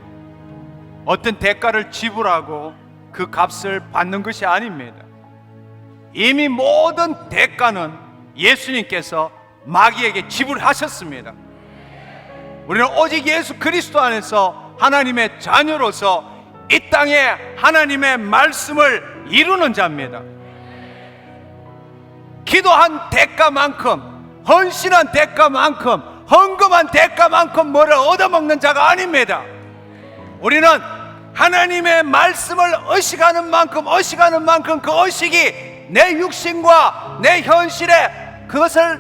[SPEAKER 1] 어떤 대가를 지불하고 그 값을 받는 것이 아닙니다. 이미 모든 대가는 예수님께서 마귀에게 지불하셨습니다. 우리는 오직 예수 그리스도 안에서 하나님의 자녀로서 이 땅에 하나님의 말씀을 이루는 자입니다. 기도한 대가만큼, 헌신한 대가만큼, 헌금한 대가만큼 뭐를 얻어먹는 자가 아닙니다. 우리는 하나님의 말씀을 의식하는 만큼 그 의식이 내 육신과 내 현실에 그것을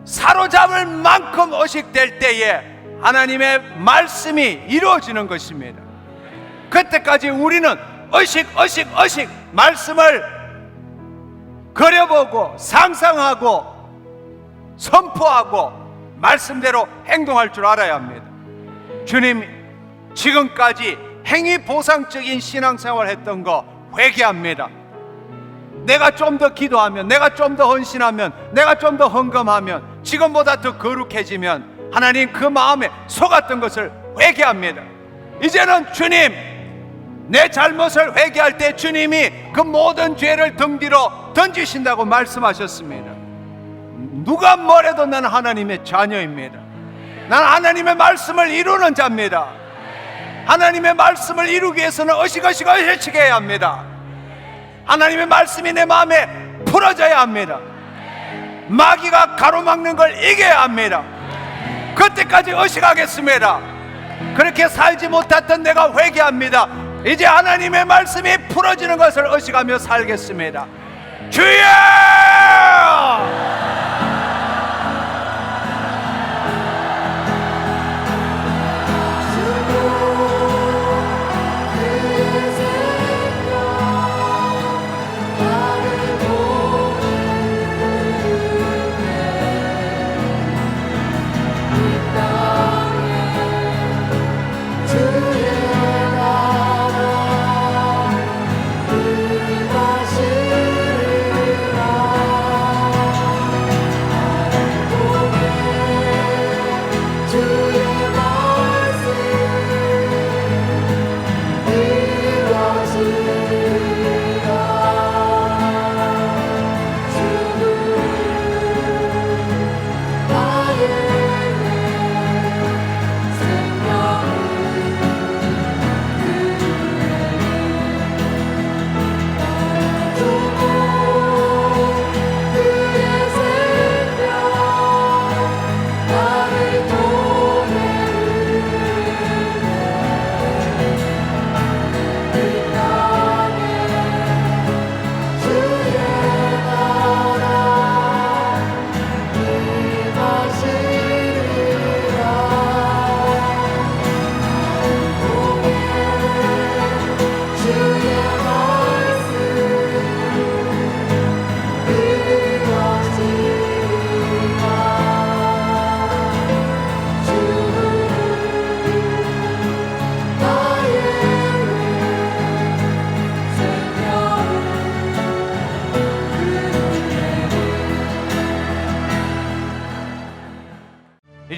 [SPEAKER 1] 사로잡을 만큼 의식될 때에 하나님의 말씀이 이루어지는 것입니다. 그때까지 우리는 의식 말씀을 그려보고 상상하고 선포하고 말씀대로 행동할 줄 알아야 합니다. 주님, 지금까지 행위 보상적인 신앙생활 했던 거 회개합니다. 내가 좀 더 기도하면, 내가 좀 더 헌신하면, 내가 좀 더 헌금하면, 지금보다 더 거룩해지면 하나님 그 마음에 속았던 것을 회개합니다. 이제는 주님, 내 잘못을 회개할 때 주님이 그 모든 죄를 등 뒤로 던지신다고 말씀하셨습니다. 누가 뭐래도 나는 하나님의 자녀입니다. 나는 하나님의 말씀을 이루는 자입니다. 하나님의 말씀을 이루기 위해서는 의식하게 해야 합니다. 하나님의 말씀이 내 마음에 풀어져야 합니다. 마귀가 가로막는 걸 이겨야 합니다. 그때까지 의식하겠습니다. 그렇게 살지 못했던 내가 회개합니다. 이제 하나님의 말씀이 풀어지는 것을 의식하며 살겠습니다. 주여!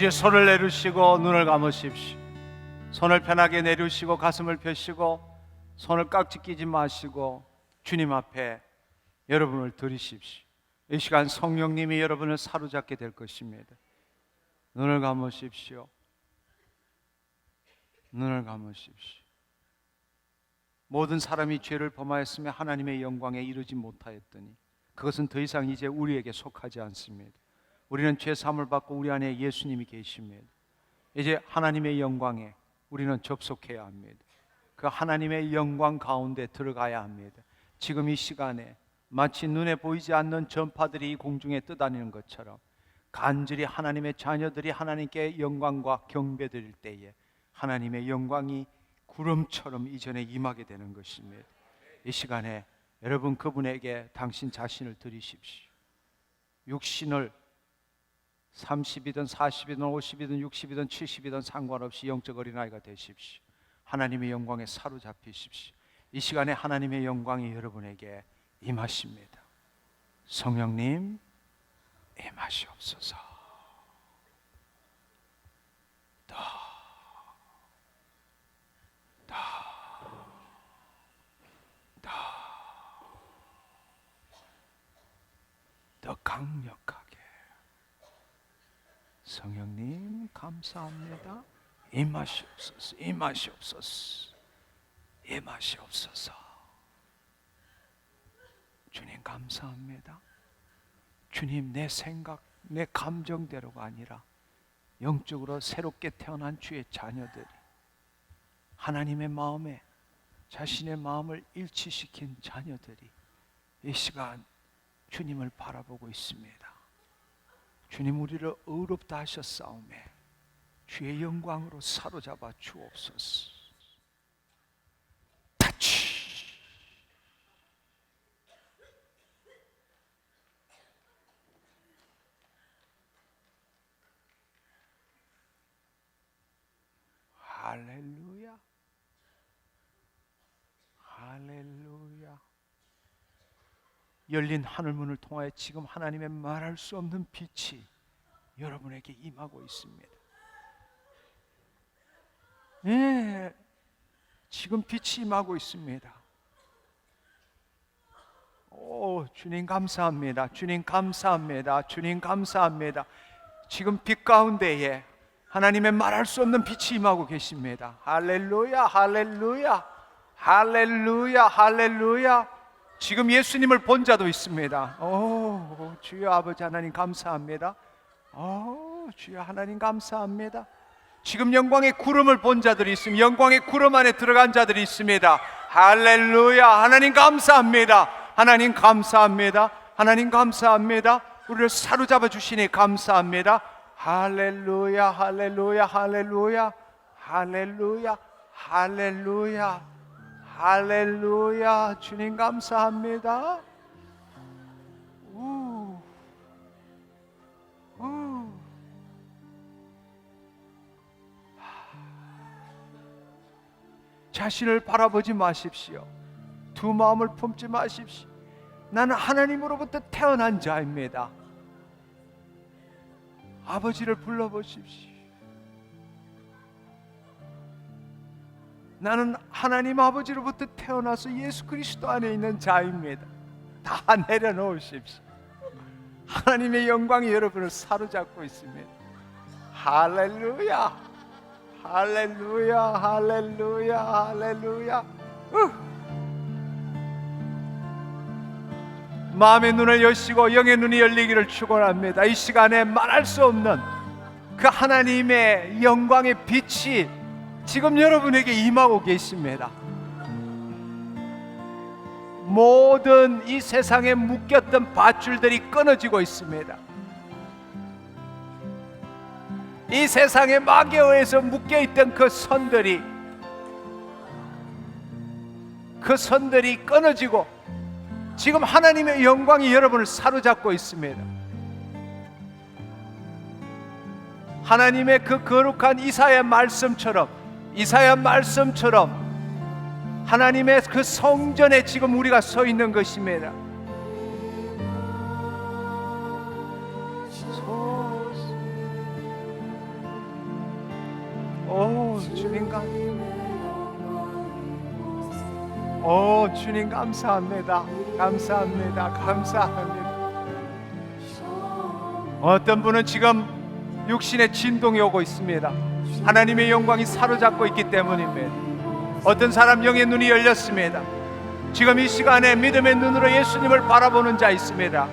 [SPEAKER 1] 이제 손을 내리시고 눈을 감으십시오. 손을 편하게 내리시고 가슴을 펴시고 손을 깍지 끼지 마시고 주님 앞에 여러분을 드리십시오. 이 시간 성령님이 여러분을 사로잡게 될 것입니다. 눈을 감으십시오. 눈을 감으십시오. 모든 사람이 죄를 범하였으며 하나님의 영광에 이르지 못하였더니 그것은 더 이상 이제 우리에게 속하지 않습니다. 우리는 죄 사함을 받고 우리 안에 예수님이 계십니다. 이제 하나님의 영광에 우리는 접속해야 합니다. 그 하나님의 영광 가운데 들어가야 합니다. 지금 이 시간에 마치 눈에 보이지 않는 전파들이 이 공중에 떠다니는 것처럼 간절히 하나님의 자녀들이 하나님께 영광과 경배 드릴 때에 하나님의 영광이 구름처럼 이전에 임하게 되는 것입니다. 이 시간에 여러분 그분에게 당신 자신을 드리십시오. 육신을 30이든 40이든 50이든 60이든 70이든 상관없이 영적 어린아이가 되십시오. 하나님의 영광에 사로잡히십시오. 이 시간에 하나님의 영광이 여러분에게 임하십니다. 성령님 임하시옵소서.
[SPEAKER 3] 강력하게. 성령님 감사합니다. 임하시옵소서, 임하시옵소서, 임하시옵소서. 주님 감사합니다. 주님, 내 생각, 내 감정대로가 아니라 영적으로 새롭게 태어난 주의 자녀들이 하나님의 마음에 자신의 마음을 일치시킨 자녀들이 이 시간 주님을 바라보고 있습니다. 주님, 우리를 의롭다 하셨사오매 주의 영광으로 사로잡아 주옵소서. 타치. 할렐루야, 할렐루야. 열린 하늘문을 통하여 지금 하나님의 말할 수 없는 빛이 여러분에게 임하고 있습니다. 네, 지금 빛이 임하고 있습니다. 오, 주님 감사합니다. 주님 감사합니다. 주님 감사합니다. 지금 빛 가운데에 하나님의 말할 수 없는 빛이 임하고 계십니다. 할렐루야, 할렐루야, 할렐루야, 할렐루야. 지금 예수님을 본 자도 있습니다. 오, 주여 아버지 하나님 감사합니다. 오, 주여 하나님 감사합니다. 지금 영광의 구름을 본 자들이 있습니다. 영광의 구름 안에 들어간 자들이 있습니다. 할렐루야, 하나님 감사합니다. 하나님 감사합니다. 하나님 감사합니다. 우리를 사로잡아 주시니 감사합니다. 할렐루야, 할렐루야, 할렐루야, 할렐루야, 할렐루야, 할렐루야. 주님 감사합니다. 자신을 바라보지 마십시오. 두 마음을 품지 마십시오. 나는 하나님으로부터 태어난 자입니다. 아버지를 불러보십시오. 나는 하나님 아버지로부터 태어나서 예수 그리스도 안에 있는 자입니다. 다 내려놓으십시오. 하나님의 영광이 여러분을 사로잡고 있습니다. 할렐루야, 할렐루야, 할렐루야, 할렐루야. 마음의 눈을 여시고 영의 눈이 열리기를 축원합니다. 이 시간에 말할 수 없는 그 하나님의 영광의 빛이 지금 여러분에게 임하고 계십니다. 모든 이 세상에 묶였던 밧줄들이 끊어지고 있습니다. 이 세상의 마귀에 의해서 묶여있던 그 선들이 끊어지고 지금 하나님의 영광이 여러분을 사로잡고 있습니다. 하나님의 그 거룩한 이사야 말씀처럼 하나님의 그 성전에 지금 우리가 서 있는 것입니다. 오, 주님 감사합니다. 감사합니다. 감사합니다. 어떤 분은 지금 육신의 진동이 오고 있습니다. 하나님의 영광이 사로잡고 있기 때문입니다. 어떤 사람 영의 눈이 열렸습니다. 지금 이 시간에 믿음의 눈으로 예수님을 바라보는 자 있습니다.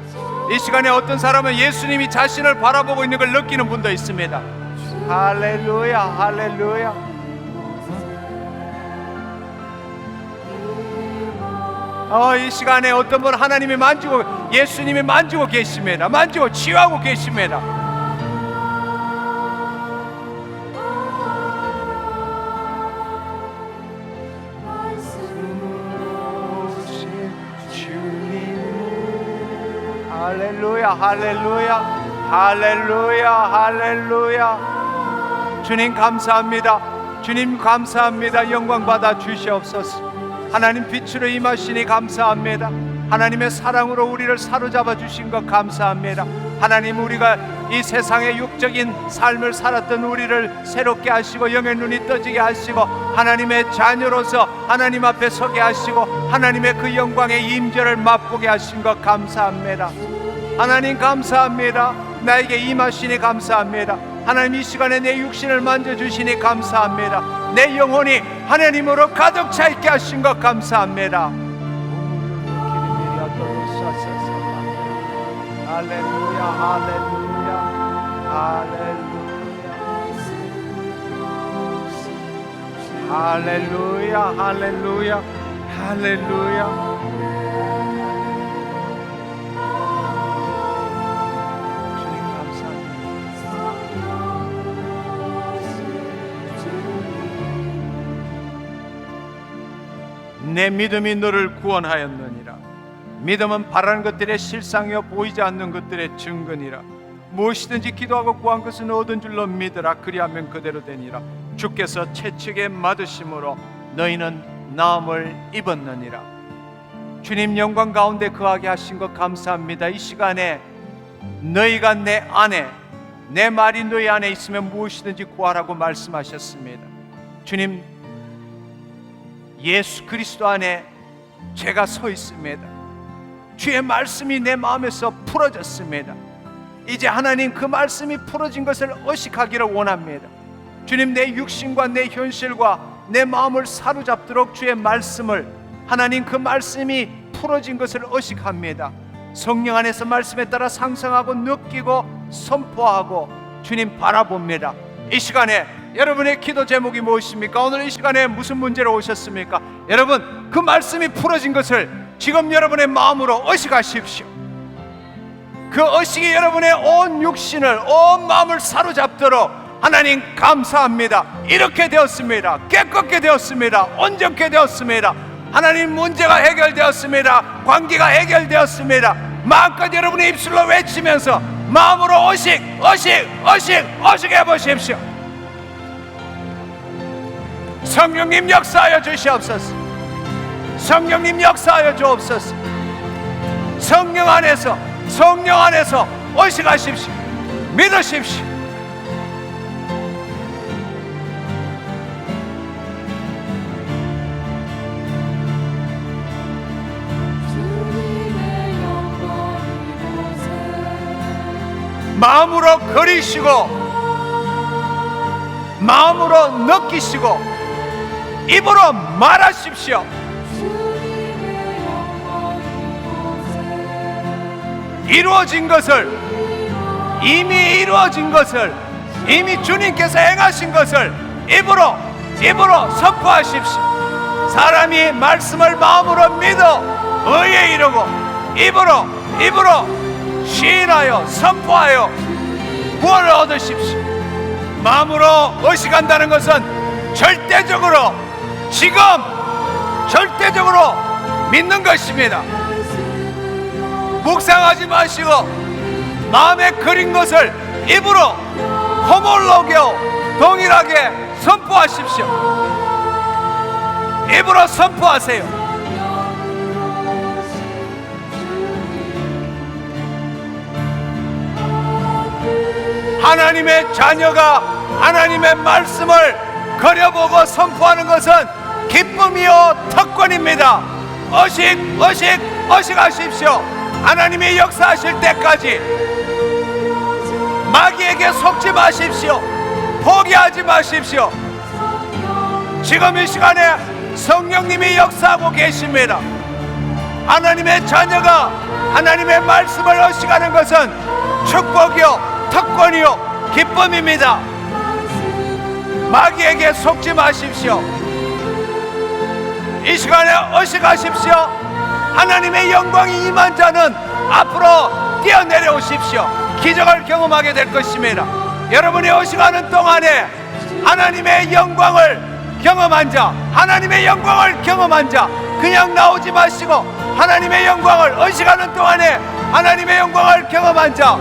[SPEAKER 3] 이 시간에 어떤 사람은 예수님이 자신을 바라보고 있는 걸 느끼는 분도 있습니다. 할렐루야, 할렐루야. 이 시간에 어떤 분 하나님이 만지고 예수님이 만지고 계십니다. 만지고 치유하고 계십니다. 할렐루야, 할렐루야, 할렐루야, 할렐루야. 주님 감사합니다. 주님 감사합니다. 영광 받아 주시옵소서. 하나님 빛으로 임하시니 감사합니다. 하나님의 사랑으로 우리를 사로잡아 주신 것 감사합니다. 하나님, 우리가 이 세상의 육적인 삶을 살았던 우리를 새롭게 하시고 영의 눈이 떠지게 하시고 하나님의 자녀로서 하나님 앞에 서게 하시고 하나님의 그 영광의 임재를 맛보게 하신 것 감사합니다.
[SPEAKER 1] 하나님 감사합니다. 나에게 임하시니 감사합니다. 하나님 이 시간에 내 육신을 만져주시니 감사합니다. 내 영혼이 하나님으로 가득 차 있게 하신 것 감사합니다. 할렐루야 할렐루야 할렐루야 할렐루야 할렐루야 할렐루야. 주님 감사합니다. 내 믿음이 너를 구원하였느니라. 믿음은 바라는 것들의 실상이요 보이지 않는 것들의 증거니라. 무엇이든지 기도하고 구한 것은 얻은 줄로 믿으라. 그리하면 그대로 되니라. 주께서 채찍에 맞으심으로 너희는 나음을 입었느니라. 주님 영광 가운데 거하게 하신 것 감사합니다. 이 시간에 너희가 내 안에, 내 말이 너희 안에 있으면 무엇이든지 구하라고 말씀하셨습니다. 주님, 예수 그리스도 안에 제가 서 있습니다. 주의 말씀이 내 마음에서 풀어졌습니다. 이제 하나님 그 말씀이 풀어진 것을 의식하기를 원합니다. 주님, 내 육신과 내 현실과 내 마음을 사로잡도록 주의 말씀을, 하나님 그 말씀이 풀어진 것을 의식합니다. 성령 안에서 말씀에 따라 상상하고 느끼고 선포하고 주님 바라봅니다. 이 시간에 여러분의 기도 제목이 무엇입니까? 오늘 이 시간에 무슨 문제로 오셨습니까? 여러분, 그 말씀이 풀어진 것을 지금 여러분의 마음으로 의식하십시오. 그 의식이 여러분의 온 육신을, 온 마음을 사로잡도록 하나님 감사합니다. 이렇게 되었습니다. 깨끗게 되었습니다. 온전케 되었습니다. 하나님 문제가 해결되었습니다. 관계가 해결되었습니다. 마음껏 여러분의 입술로 외치면서 마음으로 의식해 보십시오. 성령님 역사하여 주시옵소서. 성령님 역사하여 주옵소서. 성령 안에서 의식하십시오. 믿으십시오. 마음으로 그리시고 마음으로 느끼시고 입으로 말하십시오. 이루어진 것을, 이미 이루어진 것을, 이미 주님께서 행하신 것을 입으로 선포하십시오. 사람이 말씀을 마음으로 믿어 의에 이르고 입으로 시인하여 선포하여 구원을 얻으십시오. 마음으로 의식한다는 것은 절대적으로 믿는 것입니다. 묵상하지 마시고 마음에 그린 것을 입으로 호몰로게오 동일하게 선포하십시오. 입으로 선포하세요. 하나님의 자녀가 하나님의 말씀을 그려보고 선포하는 것은 기쁨이요 특권입니다. 의식하십시오. 하나님이 역사하실 때까지 마귀에게 속지 마십시오. 포기하지 마십시오. 지금 이 시간에 성령님이 역사하고 계십니다. 하나님의 자녀가 하나님의 말씀을 의식하는 것은 축복이요 특권이요 기쁨입니다. 마귀에게 속지 마십시오. 이 시간에 의식하십시오. 하나님의 영광이 임한 자는 앞으로 뛰어내려오십시오. 기적을 경험하게 될 것입니다. 여러분이 의식하는 동안에 하나님의 영광을 경험한 자, 하나님의 영광을 경험한 자, 그냥 나오지 마시고 하나님의 영광을 의식하는 동안에 하나님의 영광을 경험한 자,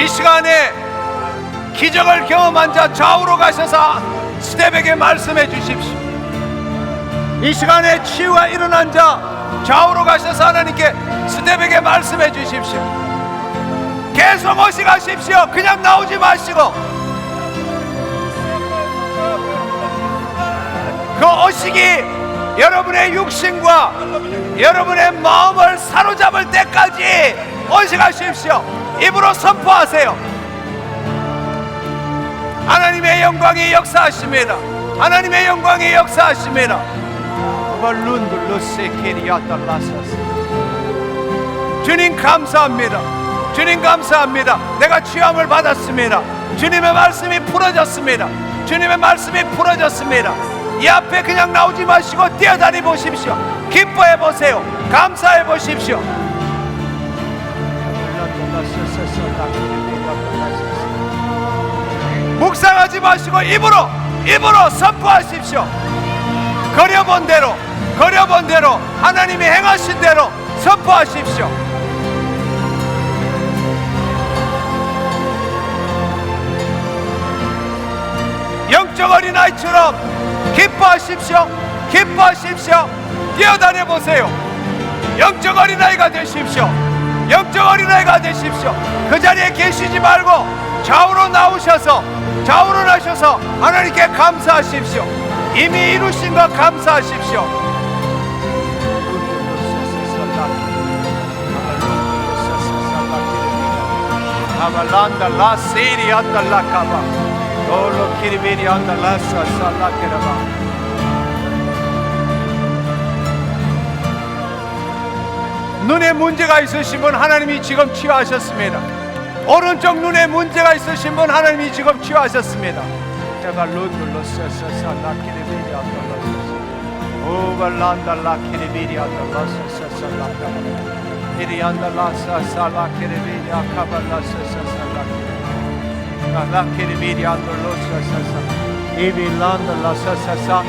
[SPEAKER 1] 이 시간에 기적을 경험한 자 좌우로 가셔서 스텝에게 말씀해 주십시오. 이 시간에 치유가 일어난 자 좌우로 가셔서 하나님께 스텝에게 말씀해 주십시오. 계속 의식하십시오. 그냥 나오지 마시고
[SPEAKER 3] 그 어식이 여러분의 육신과 여러분의 마음을 사로잡을 때까지 어식하십시오. 입으로 선포하세요. 하나님의 영광이 역사하십니다. 하나님의 영광이 역사하십니다. 주님 감사합니다. 주님 감사합니다. 내가 취함을 받았습니다. 주님의 말씀이 풀어졌습니다. 주님의 말씀이 풀어졌습니다. 이 앞에 그냥 나오지 마시고 뛰어다니 보십시오. 기뻐해 보세요. 감사해 보십시오. 묵상하지 마시고 입으로 선포하십시오. 거려본 대로 하나님이 행하신 대로 선포하십시오. 영적 어린아이처럼 기뻐하십시오. 기뻐하십시오. 뛰어다녀 보세요. 영적 어린아이가 되십시오. 영적 어린아이가 되십시오. 그 자리에 계시지 말고 좌우로 나오셔서 하나님께 감사하십시오. 이미 이루신 것 감사하십시오. 아발란다 라세리 안달라카바 돌로 키리베리 안달라사 살라케라바. 눈에 문제가 있으신 분 하나님이 지금 치유하셨습니다. 오른쪽 눈에 문제가 있으신 분 하나님이 지금 치유하셨습니다. 제발 룬둘러서서 라키리비리 안달라서 오발란다 라키리비리 안달라서 살라카바 이리 안달라서 살라키리비리 아카발라서 살라키리 라키리비리 안달라서 이빌란달라서.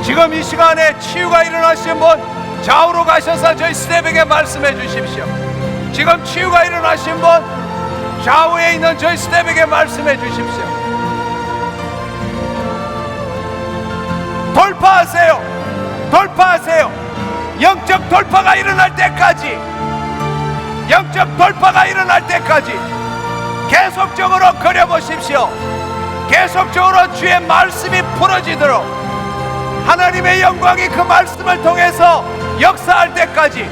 [SPEAKER 3] 지금 이 시간에 치유가 일어나신 분 좌우로 가셔서 저희 스텝에게 말씀해 주십시오. 지금 치유가 일어나신 분 좌우에 있는 저희 스텝에게 말씀해 주십시오. 돌파하세요. 영적 돌파가 일어날 때까지, 계속적으로 그려보십시오. 계속적으로 주의 말씀이 풀어지도록 하나님의 영광이 그 말씀을 통해서 역사할 때까지.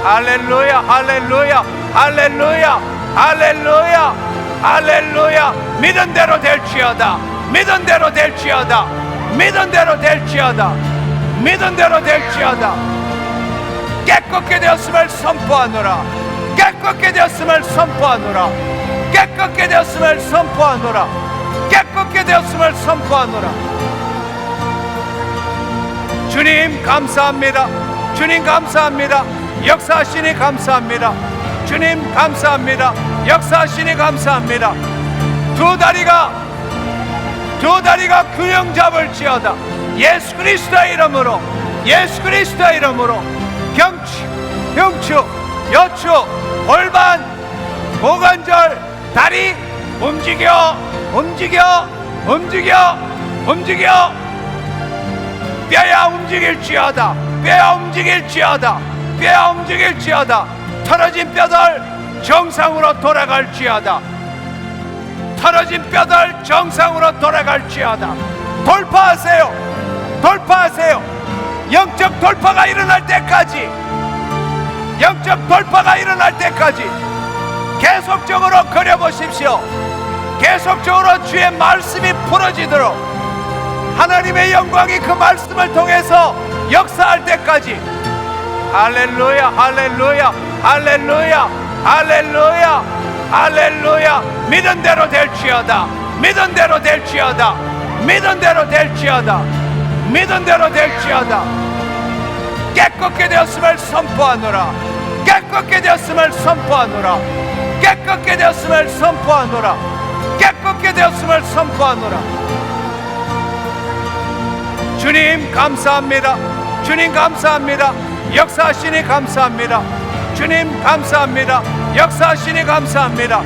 [SPEAKER 3] 할렐루야, 할렐루야, 할렐루야, 할렐루야, 할렐루야. 믿은 대로 될지어다. 믿은 대로 될지어다. 믿은 대로 될지어다. 믿은 대로 될지어다. 깨끗게 되었음을 선포하노라. 깨끗게 되었음을 선포하노라. 깨끗게 되었음을 선포하노라. 깨끗게 되었음을 선포하노라. 주님 감사합니다. 주님 감사합니다. 역사하시니 감사합니다. 주님 감사합니다. 역사하시니 감사합니다. 두 다리가 균형 잡을지어다. 예수 그리스도의 이름으로, 예수 그리스도의 이름으로 경추, 흉추, 여추, 골반, 고관절, 다리 움직여, 움직여, 움직여, 움직여. 뼈야 움직일지어다. 뼈야 움직일지어다. 뼈야 움직일지어다. 털어진 뼈들 정상으로 돌아갈지어다. 털어진 뼈들 정상으로 돌아갈지어다. 돌파하세요. 돌파하세요. 영적 돌파가 일어날 때까지, 영적 돌파가 일어날 때까지 계속적으로 그려보십시오. 계속적으로 주의 말씀이 풀어지도록 하나님의 영광이 그 말씀을 통해서 역사할 때까지. 할렐루야, 할렐루야, 할렐루야, 할렐루야, 할렐루야. 믿은 대로 될지어다. 믿은 대로 될지어다. 믿은 대로 될지어다. 믿은 대로 될지어다. 깨끗게 되었음을 선포하노라. 깨끗게 되었음을 선포하노라. 깨끗게 되었음을 선포하노라. 깨끗게 되었음을 선포하노라. 주님 감사합니다. 주님 감사합니다. 역사하시니 감사합니다. 주님 감사합니다. 역사하시니 감사합니다.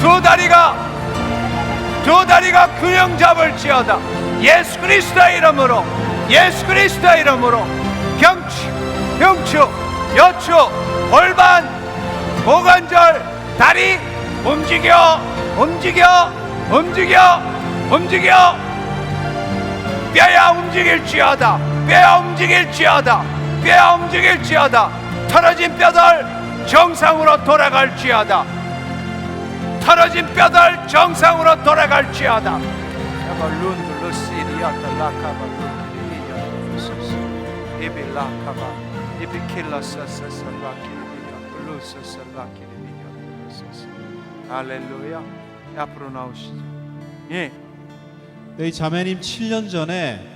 [SPEAKER 3] 두 다리가 균형 잡을지어다. 예수 그리스도의 이름으로, 예수 그리스도의 이름으로 경추, 흉추, 여추, 골반, 고관절, 다리 움직여, 움직여, 움직여, 움직여. 뼈야 움직일지어다. 뼈야 움직일지어다. 뼈야 움직일지어다. 틀어진 뼈들 정상으로 돌아갈지어다. 틀어진 뼈들 정상으로 돌아갈지어다. 할렐루야. 앞으로 나오시죠. 예.
[SPEAKER 4] 네, 이 자매님 7년 전에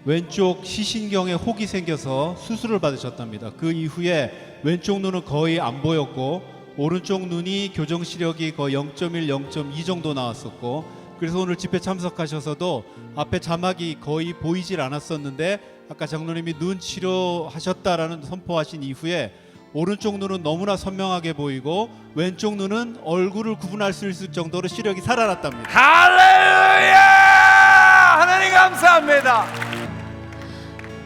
[SPEAKER 4] 왼쪽 시신경에 혹이 생겨서 수술을 받으셨답니다. 그 이후에 왼쪽 눈은 거의 안 보였고 오른쪽 눈이 교정 시력이 거의 0.1, 0.2 정도 나왔었고, 그래서 오늘 집회 참석하셔서도 앞에 자막이 거의 보이질 않았었는데 아까 장로님이 눈 치료하셨다라는 선포하신 이후에 오른쪽 눈은 너무나 선명하게 보이고 왼쪽 눈은 얼굴을 구분할 수 있을 정도로 시력이 살아났답니다.
[SPEAKER 3] 할렐루야! 하나님 감사합니다.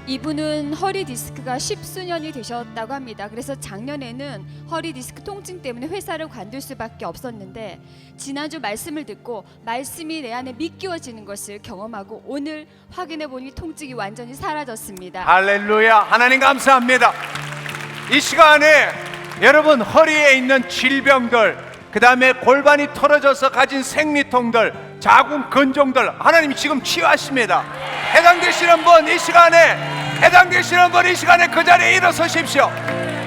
[SPEAKER 5] 이분은 허리 디스크가 10수년이 되셨다고 합니다. 그래서 작년에는 허리 디스크 통증 때문에 회사를 관둘 수밖에 없었는데 지난주 말씀을 듣고 말씀이 내 안에 믿겨지는 것을 경험하고 오늘 확인해 보니 통증이 완전히 사라졌습니다.
[SPEAKER 3] 할렐루야. 하나님 감사합니다. 이 시간에 여러분 허리에 있는 질병들, 그 다음에 골반이 털어져서 가진 생리통들, 자궁 근종들 하나님이 지금 치유하십니다. 해당되시는 분 이 시간에 그 자리에 일어서십시오.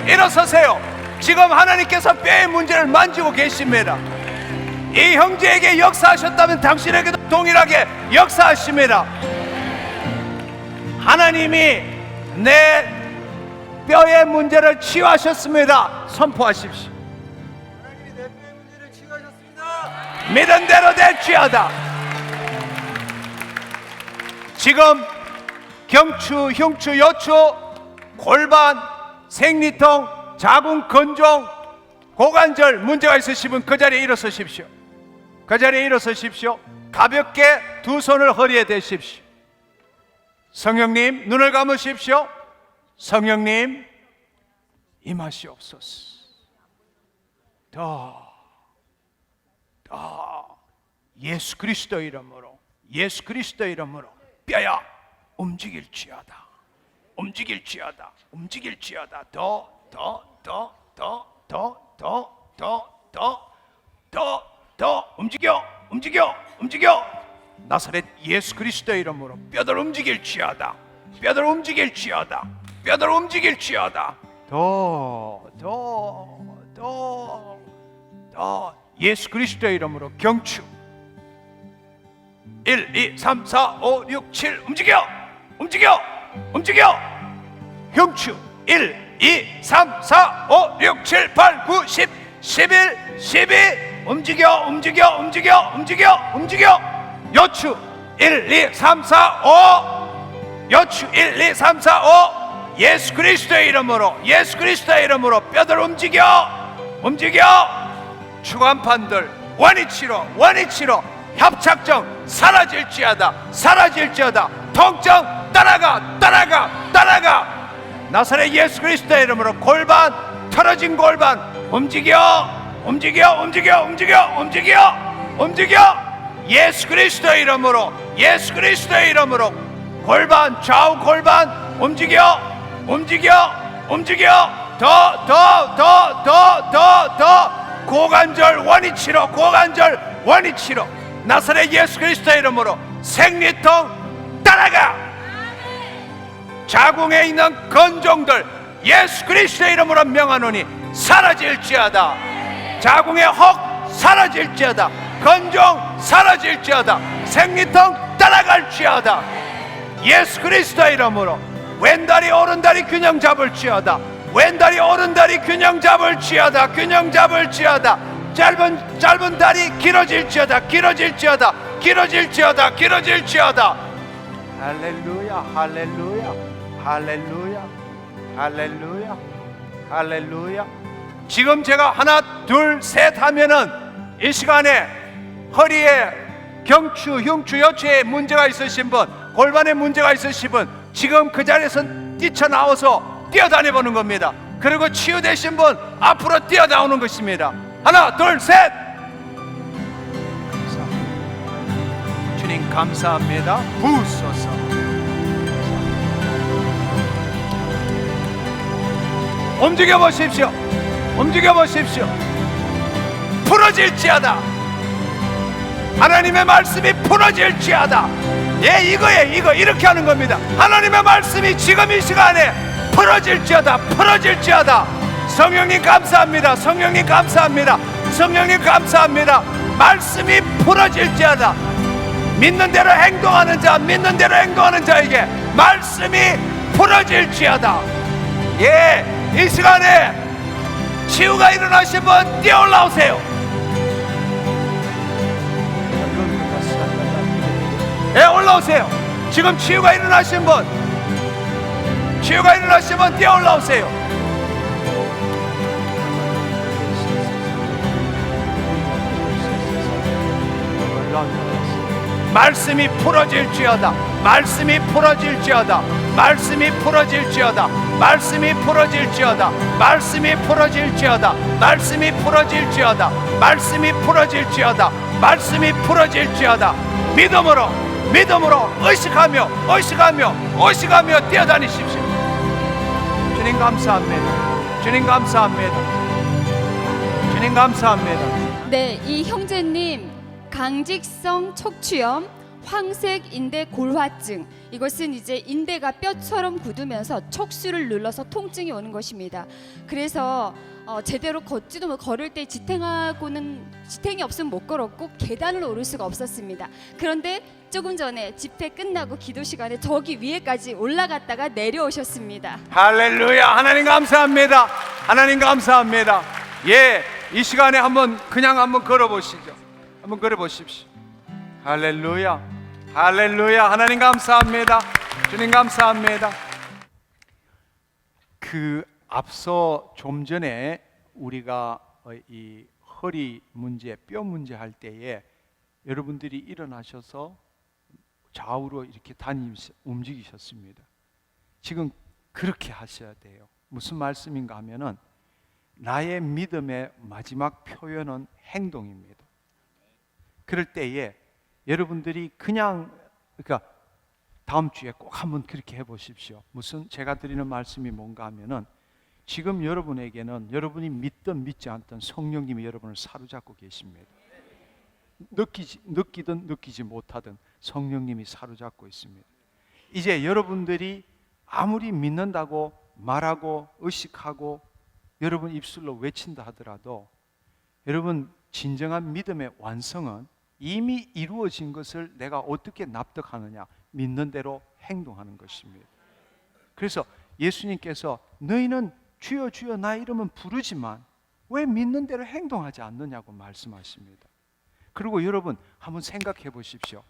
[SPEAKER 3] 일어서세요. 지금 하나님께서 뼈의 문제를 만지고 계십니다. 이 형제에게 역사하셨다면 당신에게도 동일하게 역사하십니다. 하나님이 내 뼈의 문제를 치유하셨습니다. 선포하십시오.
[SPEAKER 2] 하나님이 내 뼈의 문제를 치유하셨습니다.
[SPEAKER 3] 믿은 대로 될지어다. 지금 경추, 흉추, 요추, 골반, 생리통, 자궁, 근종, 고관절 문제가 있으신 분 그 자리에 일어서십시오. 그 자리에 일어서십시오. 가볍게 두 손을 허리에 대십시오. 성령님 눈을 감으십시오. 성령님 임하시옵소서. 더 예수 그리스도 이름으로, 예수 그리스도 이름으로 뼈야 움직일지어다. 움직일지어다. 움직일지어다. 더 움직여. 나사렛 예수 그리스도 이름으로 뼈들 움직일지어다. 뼈들 움직일지어다. 뼈들 움직일지어다. 더 예수 그리스도 이름으로 경추 1, 2, 3, 4, 5, 6, 7 움직여. 흉추 1, 2, 3, 4, 5, 6, 7, 8, 9, 10, 11, 12 움직여. 요추 1, 2, 3, 4, 5 요추 1, 2, 3, 4, 5 예수 그리스도의 이름으로 뼈들 움직여. 추간판들 원위치로 협착증 사라질지어다. 통증 따라가. 나사렛 예수 그리스도의 이름으로 골반, 틀어진 골반 움직여. 예수 그리스도의 이름으로 골반, 좌우 골반 움직여. 더 고관절 원위치로 나사렛 예수 그리스도의 이름으로 생리통 따라가. 자궁에 있는 근종들 예수 그리스도의 이름으로 명하노니 사라질지어다. 자궁의 혹 사라질지어다. 근종 사라질지어다. 생리통 따라갈지어다. 예수 그리스도의 이름으로 왼다리 오른다리 균형 잡을지어다. 짧은 다리 길어질지어다. 할렐루야. 지금 제가 하나 둘 셋 하면은 이 시간에 허리에 경추, 흉추, 요추에 문제가 있으신 분, 골반에 문제가 있으신 분 지금 그 자리에서 뛰쳐나와서 뛰어다녀 보는 겁니다. 그리고 치유되신 분 앞으로 뛰어나오는 것입니다. 하나 둘 셋. 주님 감사합니다. 부소서. 움직여 보십시오. 움직여 보십시오. 풀어질지어다. 하나님의 말씀이 풀어질지어다. 예, 이거 이렇게 하는 겁니다. 하나님의 말씀이 지금 이 시간에 풀어질지어다. 풀어질지어다. 성령님 감사합니다. 성령님 감사합니다. 성령님 감사합니다. 말씀이 풀어질지어다. 믿는 대로 행동하는 자, 믿는 대로 행동하는 자에게 말씀이 풀어질지어다. 예, 이 시간에 치유가 일어나신 분 뛰어 올라오세요. 예, 올라오세요. 지금 치유가 일어나신 분, 치유가 일어나신 분 뛰어 올라오세요. 말씀이 풀어질지어다. 말씀이 풀어질지어다. 말씀이 풀어질지어다. 말씀이 풀어질지어다. 말씀이 풀어질지어다. 말씀이 풀어질지어다. 말씀이 풀어질지어다. 말씀이 풀어질지어다. 믿음으로, 믿음으로 의식하며 의식하며 의식하며 뛰어다니십시오. 주님 감사합니다. 주님 감사합니다. 주님 감사합니다.
[SPEAKER 5] 네, 이 형제님 강직성 척추염, 황색 인대 골화증, 이것은 이제 인대가 뼈처럼 굳으면서 척수를 눌러서 통증이 오는 것입니다. 그래서 제대로 걷지도 못, 걸을 때 지탱이 없으면 못 걸었고 계단을 오를 수가 없었습니다. 그런데 조금 전에 집회 끝나고 기도 시간에 저기 위에까지 올라갔다가 내려오셨습니다.
[SPEAKER 3] 할렐루야. 하나님 감사합니다. 하나님 감사합니다. 예, 이 시간에 한번 걸어보시죠. 한번 걸어보십시오. 할렐루야. 할렐루야. 하나님 감사합니다. 주님 감사합니다. 그 앞서 좀 전에 우리가 이 허리 문제, 뼈 문제 할 때에 여러분들이 일어나셔서 좌우로 이렇게 움직이셨습니다. 지금 그렇게 하셔야 돼요. 무슨 말씀인가 하면은 나의 믿음의 마지막 표현은 행동입니다. 그럴 때에 여러분들이 그러니까 다음 주에 꼭 한번 그렇게 해보십시오. 무슨 제가 드리는 말씀이 뭔가 하면은 지금 여러분에게는 여러분이 믿든 믿지 않든 성령님이 여러분을 사로잡고 계십니다. 느끼든 느끼지 못하든 성령님이 사로잡고 있습니다. 이제 여러분들이 아무리 믿는다고 말하고 의식하고 여러분 입술로 외친다 하더라도 여러분 진정한 믿음의 완성은 이미 이루어진 것을 내가 어떻게 납득하느냐, 믿는 대로 행동하는 것입니다. 그래서 예수님께서 너희는 주여 주여 나의 이름은 부르지만 왜 믿는 대로 행동하지 않느냐고 말씀하십니다. 그리고 여러분 한번 생각해 보십시오.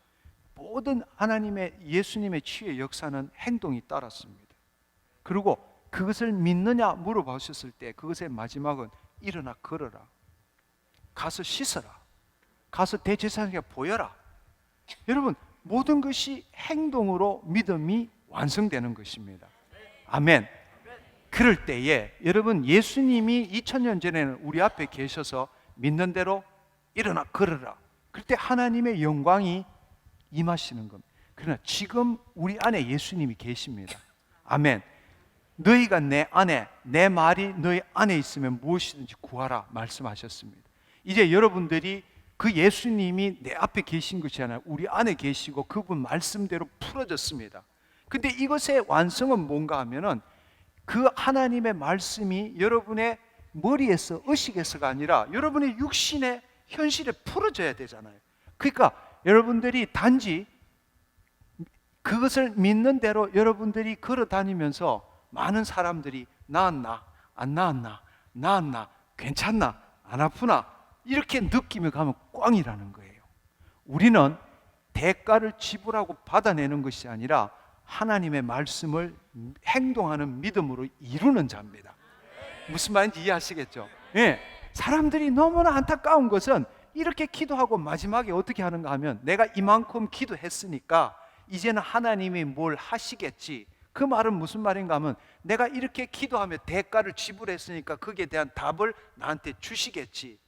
[SPEAKER 3] 모든 하나님의 예수님의 치유의 역사는 행동이 따랐습니다. 그리고 그것을 믿느냐 물어보셨을 때 그것의 마지막은 일어나 걸어라, 가서 씻어라, 가서 대제사장에게 보여라. 여러분 모든 것이 행동으로 믿음이 완성되는 것입니다. 아멘. 그럴 때에 여러분 예수님이 2000년 전에는 우리 앞에 계셔서 믿는 대로 일어나 걸어라. 그럴 때 하나님의 영광이 임하시는 겁니다. 그러나 지금 우리 안에 예수님이 계십니다. 아멘. 너희가 내 안에, 내 말이 너희 안에 있으면 무엇이든지 구하라 말씀하셨습니다. 이제 여러분들이 그 예수님이 내 앞에 계신 것이 아니라 우리 안에 계시고 그분 말씀대로 풀어졌습니다. 근데 이것의 완성은 뭔가 하면은 그 하나님의 말씀이 여러분의 머리에서 의식에서가 아니라 여러분의 육신의 현실에 풀어져야 되잖아요. 그러니까 여러분들이 단지 그것을 믿는 대로 여러분들이 걸어 다니면서 많은 사람들이 나았나? 안 나았나? 나았나? 괜찮나? 안 아프나? 이렇게 느끼며 가면 꽝이라는 거예요. 우리는 대가를 지불하고 받아내는 것이 아니라 하나님의 말씀을 행동하는 믿음으로 이루는 자입니다. 무슨 말인지 이해하시겠죠? 예. 사람들이 너무나 안타까운 것은 이렇게 기도하고 마지막에 어떻게 하는가 하면 내가 이만큼 기도했으니까 이제는 하나님이 뭘 하시겠지. 그 말은 무슨 말인가 하면 내가 이렇게 기도하며 대가를 지불했으니까 거기에 대한 답을 나한테 주시겠지.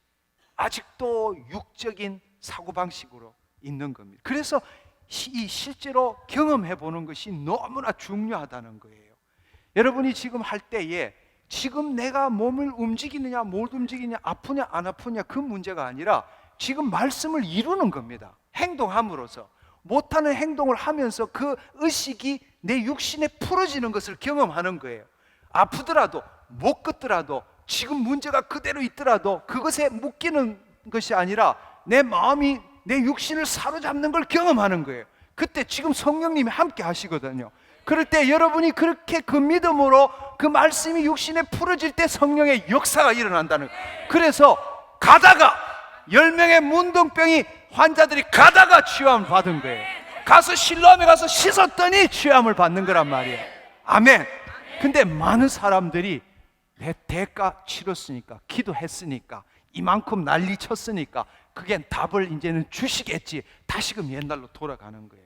[SPEAKER 3] 아직도 육적인 사고방식으로 있는 겁니다. 그래서 이 실제로 경험해 보는 것이 너무나 중요하다는 거예요. 여러분이 지금 할 때에 지금 내가 몸을 움직이느냐 못 움직이냐 아프냐 안 아프냐 그 문제가 아니라 지금 말씀을 이루는 겁니다. 행동함으로써 못하는 행동을 하면서 그 의식이 내 육신에 풀어지는 것을 경험하는 거예요. 아프더라도 못 걷더라도 지금 문제가 그대로 있더라도 그것에 묶이는 것이 아니라 내 마음이 내 육신을 사로잡는 걸 경험하는 거예요. 그때 지금 성령님이 함께 하시거든요. 그럴 때 여러분이 그렇게 그 믿음으로 그 말씀이 육신에 풀어질 때 성령의 역사가 일어난다는 거예요. 그래서 가다가 10명의 문둥병이 환자들이 가다가 치유함을 받은 거예요. 가서 실로암에 가서 씻었더니 치유함을 받는 거란 말이에요. 아멘. 근데 많은 사람들이 내 대가 치렀으니까 기도했으니까 이만큼 난리 쳤으니까 그게 답을 이제는 주시겠지 다시금 옛날로 돌아가는 거예요.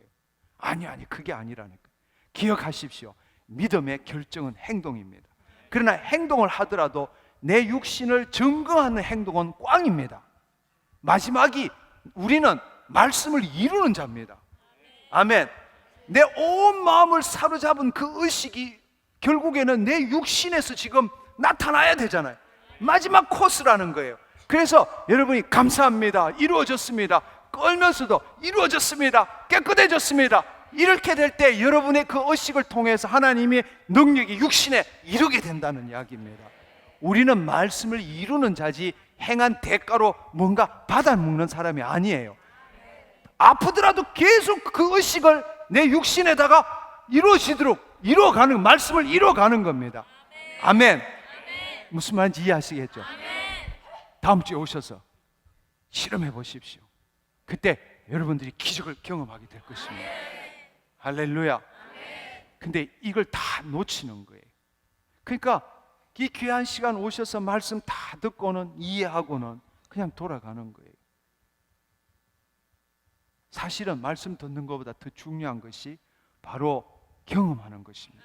[SPEAKER 3] 아니 그게 아니라니까. 기억하십시오. 믿음의 결정은 행동입니다. 그러나 행동을 하더라도 내 육신을 증거하는 행동은 꽝입니다. 마지막이 우리는 말씀을 이루는 자입니다. 아멘. 내 온 마음을 사로잡은 그 의식이 결국에는 내 육신에서 지금 나타나야 되잖아요. 마지막 코스라는 거예요. 그래서 여러분이 감사합니다, 이루어졌습니다, 끌면서도 이루어졌습니다, 깨끗해졌습니다, 이렇게 될 때 여러분의 그 의식을 통해서 하나님의 능력이 육신에 이루게 된다는 이야기입니다. 우리는 말씀을 이루는 자지 행한 대가로 뭔가 받아먹는 사람이 아니에요. 아프더라도 계속 그 의식을 내 육신에다가 이루어지도록 이루어가는, 말씀을 이루어가는 겁니다. 아멘. 무슨 말인지 이해하시겠죠? 다음 주에 오셔서 실험해 보십시오. 그때 여러분들이 기적을 경험하게 될 것입니다. 할렐루야. 근데 이걸 다 놓치는 거예요. 그러니까 이 귀한 시간 오셔서 말씀 다 듣고는 이해하고는 그냥 돌아가는 거예요. 사실은 말씀 듣는 것보다 더 중요한 것이 바로 경험하는 것입니다.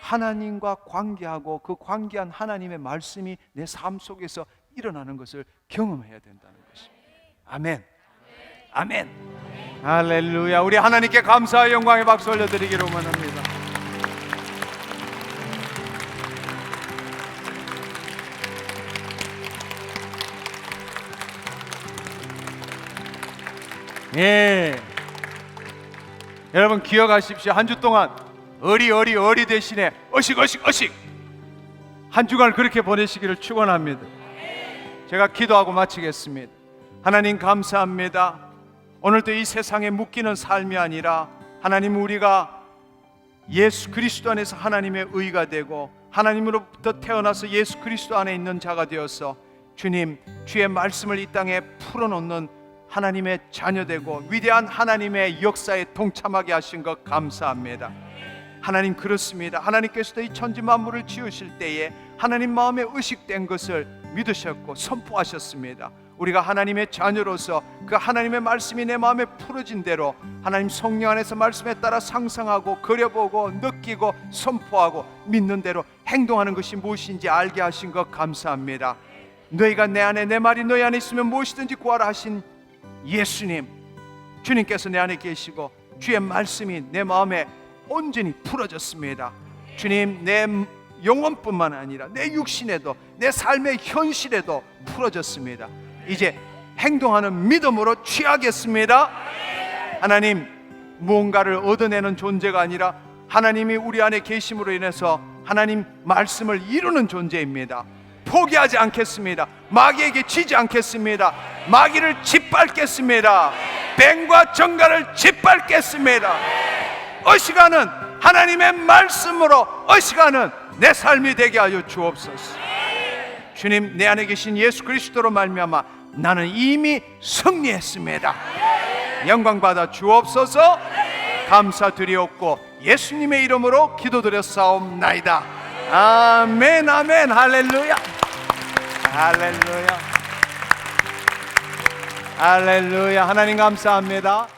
[SPEAKER 3] 하나님과 관계하고 그 관계한 하나님의 말씀이 내 삶 속에서 일어나는 것을 경험해야 된다는 것입니다. 아멘. 아멘. 할렐루야. 우리 하나님께 감사와 영광의 박수 올려드리기로 원합니다. 예. 여러분 기억하십시오. 한 주 동안 어리 대신에 어식 한 주간을 그렇게 보내시기를 축원합니다. 제가 기도하고 마치겠습니다. 하나님 감사합니다. 오늘도 이 세상에 묶이는 삶이 아니라 하나님, 우리가 예수 그리스도 안에서 하나님의 의가 되고 하나님으로부터 태어나서 예수 그리스도 안에 있는 자가 되어서 주님, 주의 말씀을 이 땅에 풀어놓는 하나님의 자녀되고 위대한 하나님의 역사에 동참하게 하신 것 감사합니다. 하나님, 그렇습니다. 하나님께서도 이 천지 만물을 지으실 때에 하나님 마음에 의식된 것을 믿으셨고 선포하셨습니다. 우리가 하나님의 자녀로서 그 하나님의 말씀이 내 마음에 풀어진 대로 하나님 성령 안에서 말씀에 따라 상상하고 그려보고 느끼고 선포하고 믿는 대로 행동하는 것이 무엇인지 알게 하신 것 감사합니다. 너희가 내 안에, 내 말이 너희 안에 있으면 무엇이든지 구하라 하신 예수님, 주님께서 내 안에 계시고 주의 말씀이 내 마음에 온전히 풀어졌습니다. 주님, 내 영혼뿐만 아니라 내 육신에도, 내 삶의 현실에도 풀어졌습니다. 이제 행동하는 믿음으로 취하겠습니다. 하나님, 무언가를 얻어내는 존재가 아니라 하나님이 우리 안에 계심으로 인해서 하나님 말씀을 이루는 존재입니다. 포기하지 않겠습니다. 마귀에게 지지 않겠습니다. 마귀를 짓밟겠습니다. 뱀과 정갈을 짓밟겠습니다. 어시가는 하나님의 말씀으로 어시가는 내 삶이 되게 하여 주옵소서. 주님, 내 안에 계신 예수 그리스도로 말미암아 나는 이미 승리했습니다. 영광 받아 주옵소서. 감사드리옵고 예수님의 이름으로 기도드렸사옵나이다. 아멘, 아멘. 할렐루야, 할렐루야, 할렐루야. 하나님 감사합니다.